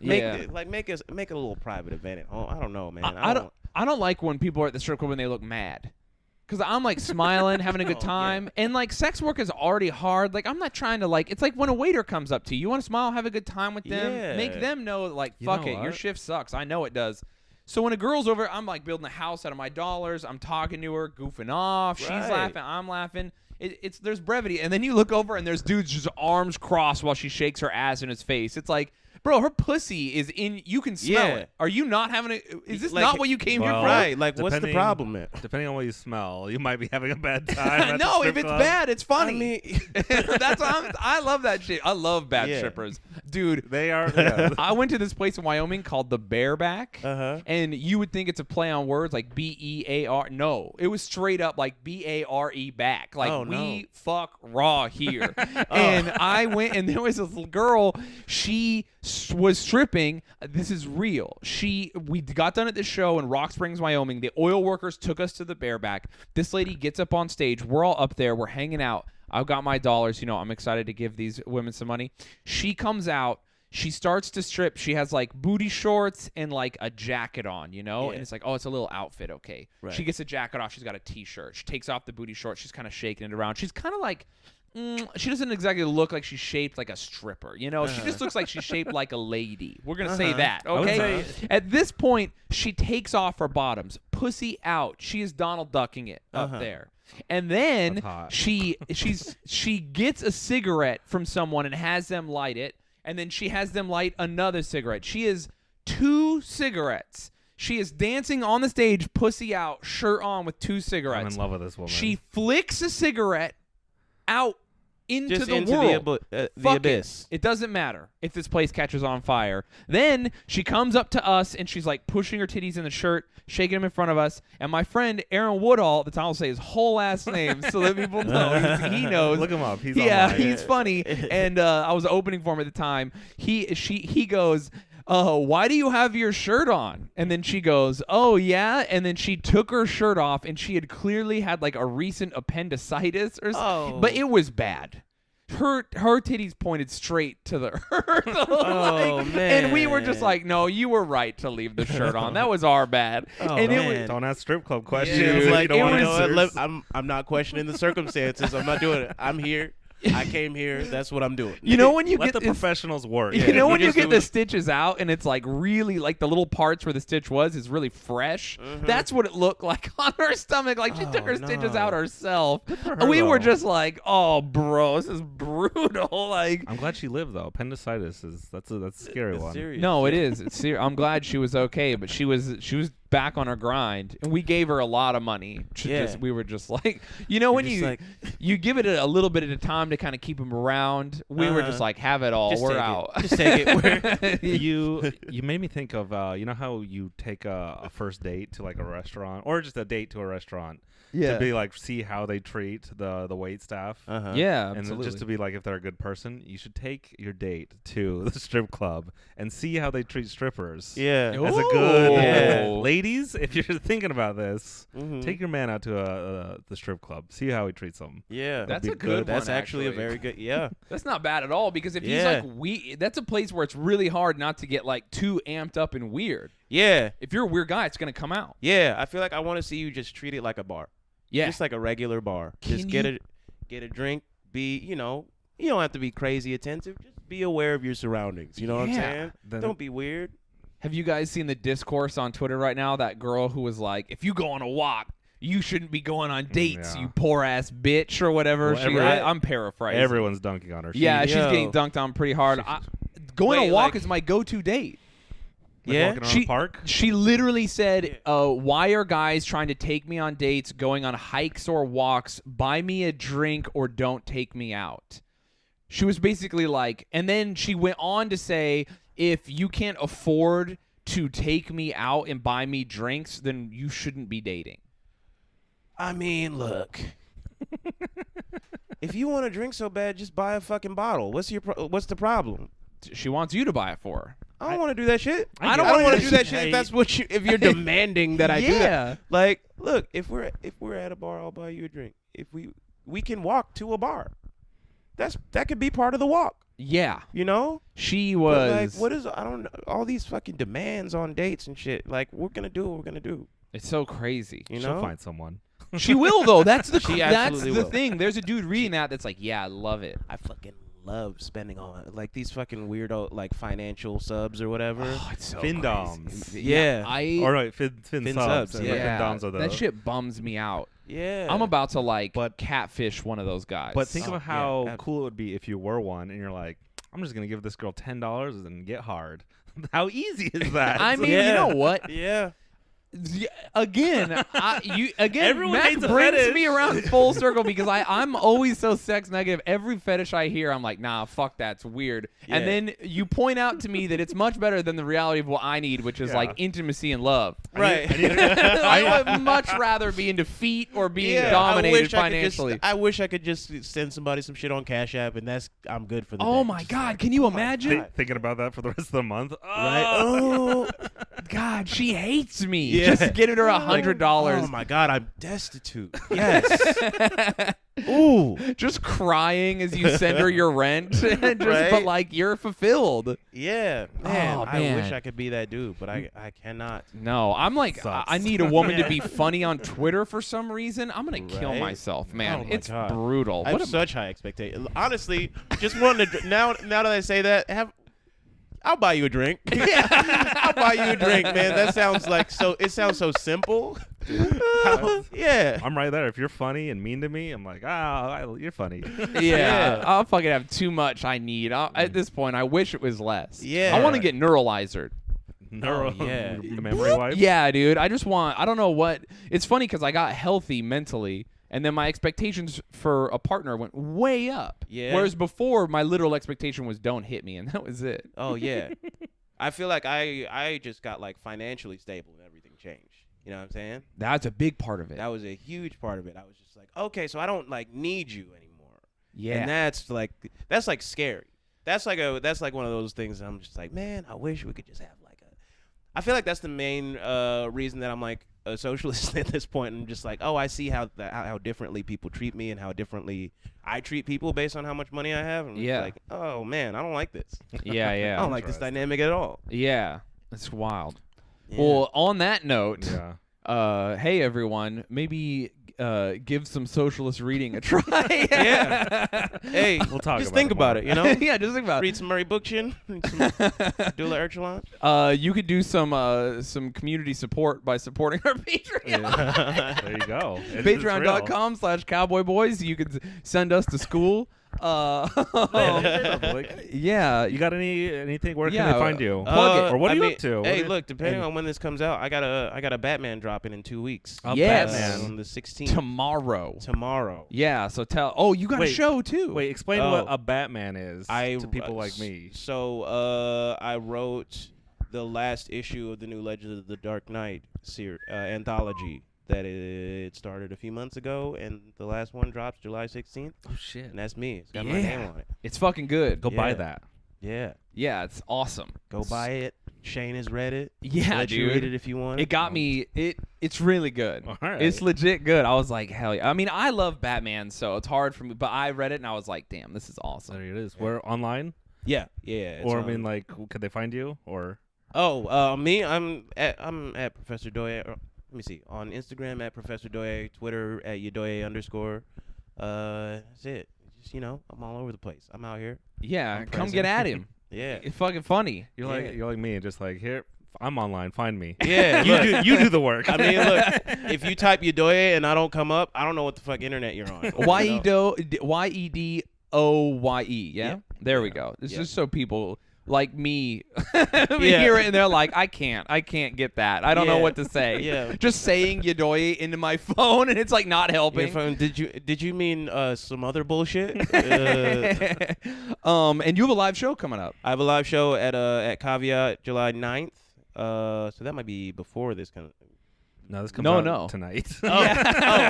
Make Yeah. make a little private event at home. I don't know, man. I don't like when people are at the strip club when they look mad. Cause I'm like smiling, having a good Oh, yeah. time, and like sex work is already hard. Like I'm not trying to like. It's like when a waiter comes up to you, you want to smile, have a good time with them, Yeah. make them know like You fuck know it, your what? shift sucks. I know it does. So when a girl's over, I'm like building a house out of my dollars. I'm talking to her, goofing off. She's Right. laughing, I'm laughing. It's there's brevity, and then you look over and there's dudes just arms crossed while she shakes her ass in his face. It's like, bro, her pussy is in. You can smell Yeah. it. Are you not having a? Is this Like- not what you came here Well, for? Right, like what's the Depending- problem, man? Depending on what you smell, you might be having a bad time. at the No, strip if it's club. bad, it's funny. I mean, That's I love that shit. I love bad Yeah. strippers, dude. They are. Yeah. I went to this place in Wyoming called the Bareback, Uh-huh. and you would think it's a play on words like BEAR. No, it was straight up like BARE back. Like Oh, no. we fuck raw here. And I went, and there was this little girl. She was stripping. This is real. We got done at this show in Rock Springs, Wyoming. The oil workers took us to the Bareback. This lady gets up on stage. We're all up there. We're hanging out. I've got my dollars. You know, I'm excited to give these women some money. She comes out. she starts to strip. She has like booty shorts and like a jacket on, you know? Yeah. And it's like, oh, it's a little outfit, okay. Right. She gets a jacket off. She's got a t-shirt. She takes off the booty shorts. She's kind of shaking it around. She's kind of like, she doesn't exactly look like she's shaped like a stripper, you know? She just looks like she's shaped like a lady. We're going to say that, okay? At this point, she takes off her bottoms. Pussy out. She is Donald Ducking it up there. And then she gets a cigarette from someone and has them light it. And then she has them light another cigarette. She is 2 cigarettes. She is dancing on the stage, pussy out, shirt on with 2 cigarettes. I'm in love with this woman. She flicks a cigarette out into Just the into world. the Fuck abyss. It doesn't matter if this place catches on fire. Then she comes up to us and she's like pushing her titties in the shirt, shaking them in front of us. And my friend Aaron Woodall, that's how I'll say his whole last name so that people know he knows. Look him up. He's yeah, online. he's funny. And I was opening for him at the time. He goes, why do you have your shirt on? And then she goes, oh, yeah. And then she took her shirt off, and she had clearly had like a recent appendicitis or something. Oh. But it was bad. Her titties pointed straight to the earth. Oh, And we were just man. like, no, you were right to leave the shirt on. That was our bad. Oh, and man. it was, Don't ask strip club questions. Dude, if Like, you don't it want was- answers. I'm not questioning the circumstances. I'm not doing it. I'm here. I came here. That's what I'm doing. you know when you Let get the this- professionals work. You know when you just get do the it. stitches out and it's like really like the little parts where the stitch was is really fresh? That's what it looked like on her stomach. Like she took her stitches no. out herself. her, We were though. just like, oh, bro, this is brutal. Like, I'm glad she lived though. Appendicitis that's a scary It's one. serious. no, it is. It's serious. I'm glad she was okay, but she was back on her grind, and we gave her a lot of money. Yeah. We were just like, you know, when just you like- you give it a little bit at a time to kind of keep them around. We were just like, have it all. Just We're take it. out. Just take it. You made me think of you know how you take a first date to like a restaurant or just a date to a restaurant to be like see how they treat the wait staff. Uh-huh. Yeah, And absolutely. just to be like, if they're a good person, you should take your date to the strip club and see how they treat strippers. Yeah. As a good Yeah. ladies, if you're thinking about this, Mhm. take your man out to the strip club. See how he treats them. Yeah. That's be a good one. That's actually a actually. very good. Yeah. That's not bad at all because if Yeah. he's like that's a place where it's really hard not to get like too amped up and weird. Yeah. If you're a weird guy, it's gonna come out. Yeah. I feel like I want to see you just treat it like a bar. Yeah. Just like a regular bar. Can Just you- get a drink. Be, you don't have to be crazy attentive. Just be aware of your surroundings. You know what I'm Yeah. saying? Then- Don't be weird. Have you guys seen the discourse on Twitter right now? That girl who was like, if you go on a walk, you shouldn't be going on dates, yeah. you poor ass bitch, or whatever. Well, I'm paraphrasing. Everyone's dunking on her. Yeah, she's Yo. getting dunked on pretty hard. Going on Wait, a walk like- is my go-to date. Like Yeah. walking around a park. She literally said, why are guys trying to take me on dates, going on hikes or walks, buy me a drink or don't take me out? She was basically like, and then she went on to say, if you can't afford to take me out and buy me drinks, then you shouldn't be dating. I mean, look. If you want to drink so bad, just buy a fucking bottle. What's the problem? She wants you to buy it for her. I don't want to do that shit. I I don't don't wanna want do to do that that shit. shit. If that's what if you're demanding that I do Yeah. that. Like, look, if we're at a bar, I'll buy you a drink. If we can walk to a bar. That could be part of the walk. Yeah. You know? She But, was. like, what is I don't know, all these fucking demands on dates and shit. Like, we're gonna do what we're gonna do. It's so crazy. You She'll know? find someone. She will though. That's the She that's absolutely the will. thing. There's a dude reading that's like, yeah, I love it. I fucking love spending on like these fucking weirdo like financial subs or whatever. Oh, it's so Findoms. crazy. Yeah. Or right, fin Fin subs. subs, And yeah. the fin doms are the. That shit bums me out. Yeah. I'm about to like But- catfish one of those guys. But think Oh, of how yeah, cool it would be if you were one and you're like, I'm just gonna give this girl $10 and get hard. How easy is that? I mean, Yeah. you know what? Yeah. Again, Everyone Mac hates a brings fetish. me around full circle because I'm always so sex negative. Every fetish I hear, I'm like, nah, fuck, that's weird. And Yeah. then you point out to me that it's much better than the reality of what I need, which is Yeah. like intimacy and love. Right. I would much rather be into feet or being dominated financially. I wish I could just send somebody some shit on Cash App, and I'm good for the Oh day. my God! Can you imagine? Thinking about that for the rest of the month. Right? Oh, God, she hates me. Yeah. Just giving her $100. Oh my God, I'm destitute. Yes. Ooh. Just crying as you send her your rent. Just, Right? But like you're fulfilled. Yeah. Man, Oh, I wish man. I could be that dude, but I cannot. No, I'm like, Sucks. I need a woman to be funny on Twitter for some reason. I'm going to kill Right? myself, man. Oh my It's God. brutal. I What have a- such high expectations. Honestly, just wanting to now that I say that, I'll buy you a drink. I'll buy you a drink, man. That sounds like it sounds so simple. Yeah. I'm right there. If you're funny and mean to me, I'm like, you're funny. yeah, I'll fucking have too much I need. At this point, I wish it was less. Yeah. I want to get neuralizer. Neuro, yeah. memory wipe. Yeah, dude. I just want, I don't know what. It's funny because I got healthy mentally, and then my expectations for a partner went way up. Yeah. Whereas before, my literal expectation was don't hit me, and that was it. Oh yeah. I feel like I just got like financially stable and everything changed. You know what I'm saying? That's a big part of it. That was a huge part of it. I was just like, okay, so I don't like need you anymore. Yeah. And that's like scary. That's like one of those things that I'm just like, man, I wish we could just have like a. I feel like that's the main reason that I'm like a socialist at this point. I'm just like, oh, I see how differently people treat me and how differently I treat people based on how much money I have. And I'm just Yeah. like, oh man, I don't like this. yeah, I yeah. don't like this dynamic at all. Yeah. It's wild. Yeah. Well, on that note, Yeah. hey everyone, maybe give some socialist reading a try. Yeah. Hey, We'll talk just about think it about more. it, you know? yeah, just think about Read some Murray Bookchin, read some Dula Urchelon. it. You could do some community support by supporting our Patreon. There you go. Patreon.com/cowboyboys. You could send us to school. Yeah. You got anything? Where Yeah, can they find you? plug it. Or what are I you mean, up to? Hey, What are- look, depending on when this comes out, I got a Batman dropping in 2 weeks. Oh, Yes. Batman. On the 16th. Tomorrow. Tomorrow. Yeah. So tell. Oh, you got a Wait, show too. Wait, explain Oh. what a Batman is to people like me. So I wrote the last issue of the new Legend of the Dark Knight anthology that it started a few months ago, and the last one drops July 16th, Oh shit! and that's me. It's got my Yeah. name on it. It's fucking good. Go buy Yeah. that. Yeah. Yeah, it's awesome. Go buy it. Shayne has read it. Yeah, Let you dude. read it if you want. It got me. It's really good. All right. It's legit good. I was like, hell yeah. I mean, I love Batman, so it's hard for me. But I read it and I was like, damn, this is awesome. There it is. We're online, Yeah. Yeah. or I mean, like, could they find you? Or Me. I'm at Professor Doye. Let me see. On Instagram at Professor Doye, Twitter at Yedoye_. That's it. Just I'm all over the place. I'm out here. Yeah, I'm come present. get at him. Yeah. It's fucking funny. you're Yeah. like me, just like here. I'm online. Find me. Yeah. look, You do the work. I mean, look. If you type Yedoye and I don't come up, I don't know what the fuck internet you're on. Yedoye. Yeah? Yeah. There we go. It's Yeah. just so people like me Yeah. hear it and they're like, I can't get that. I don't know Yeah. what to say. Yeah. Just saying Yedoye into my phone and it's like not helping. Did you mean some other bullshit? And you have a live show coming up. I have a live show at Caveat July 9th. So that might be before this kind of. no, this comes No, out no. tonight. Oh,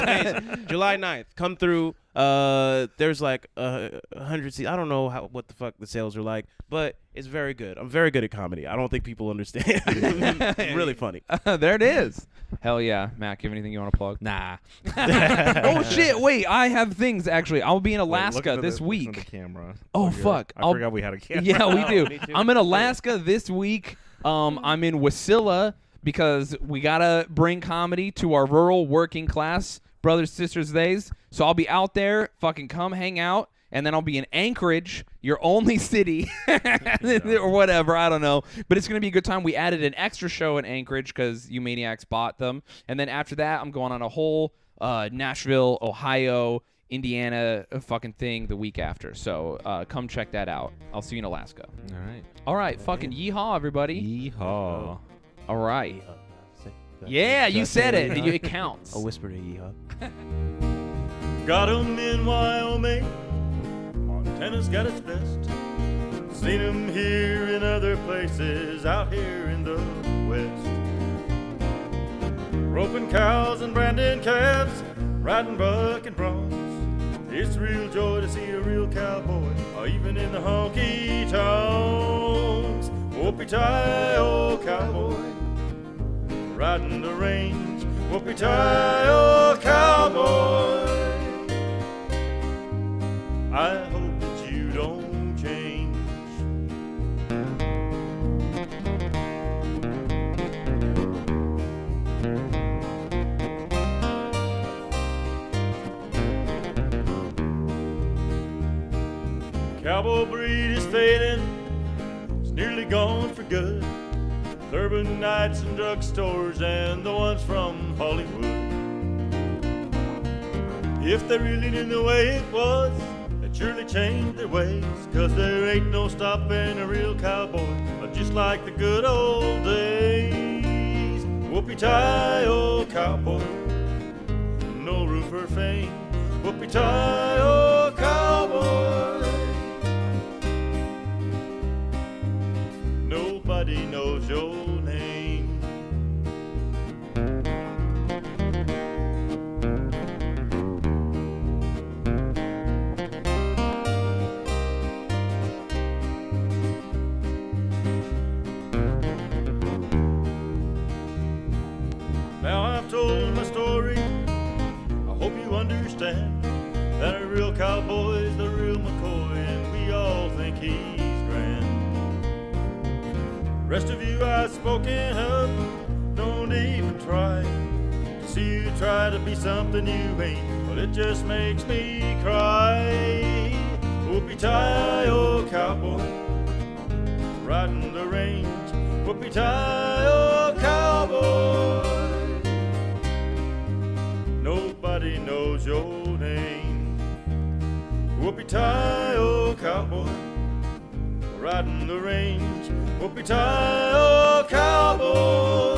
amazing. July 9th. Come through. There's like 100 seats. I don't know what the fuck the sales are like, but it's very good. I'm very good at comedy. I don't think people understand. It's really funny. There it is. Hell yeah. Matt, you have anything you want to plug? Nah. Oh shit, wait, I have things actually. I'll be in Wait, look Alaska into this look into week. the camera. Oh, Look here. fuck. I forgot we had a camera. Yeah, we do. me too. I'm in Alaska this week. I'm in Wasilla because we gotta bring comedy to our rural working class brothers, sisters, theys. So I'll be out there, fucking come hang out, and then I'll be in Anchorage, your only city, or whatever. I don't know, but it's gonna be a good time. We added an extra show in Anchorage because you maniacs bought them, and then after that, I'm going on a whole Nashville, Ohio, Indiana fucking thing the week after. So come check that out. I'll see you in Alaska. All right. All right, fucking yeehaw, everybody. Yeehaw. All right. Yeah, you said it. It counts. A whisper to yeehaw. Got 'em in Wyoming, Montana's got its best. Seen 'em here in other places, out here in the West. Roping cows and branding calves, riding buck and bronze. It's a real joy to see a real cowboy, or even in the honky tonks. Whoopie-tie, old cowboy, riding the range. Whoopie-tie-oh, cowboy. I hope that you don't change. Cowboy breed is fading, it's nearly gone for good. Urban nights and drugstores and the ones from Hollywood. If they really knew the way it was, they'd surely change their ways. 'Cause there ain't no stopping a real cowboy, just like the good old days. Whoopie-tie-oh, cowboy, no room for fame. Whoopie-tie-oh, cowboy, nobody knows your name. Now I've told my story, I hope you understand that a real cowboy's the real McCoy, and we all think he's grand. Rest of you I've spoken of, don't even try to see you try to be something you ain't. Well, it just makes me cry. Whoopie-tie-oh, cowboy, riding the range. Whoopie-tie-oh, cowboy, nobody knows your name. Whoopie-tie-oh, cowboy, riding the range. Whoopie-tie-oh, cowboy,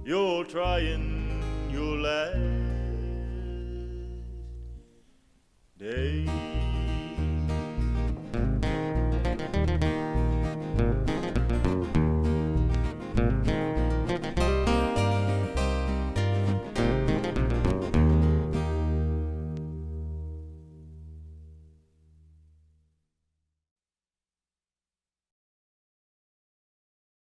you're trying your last day.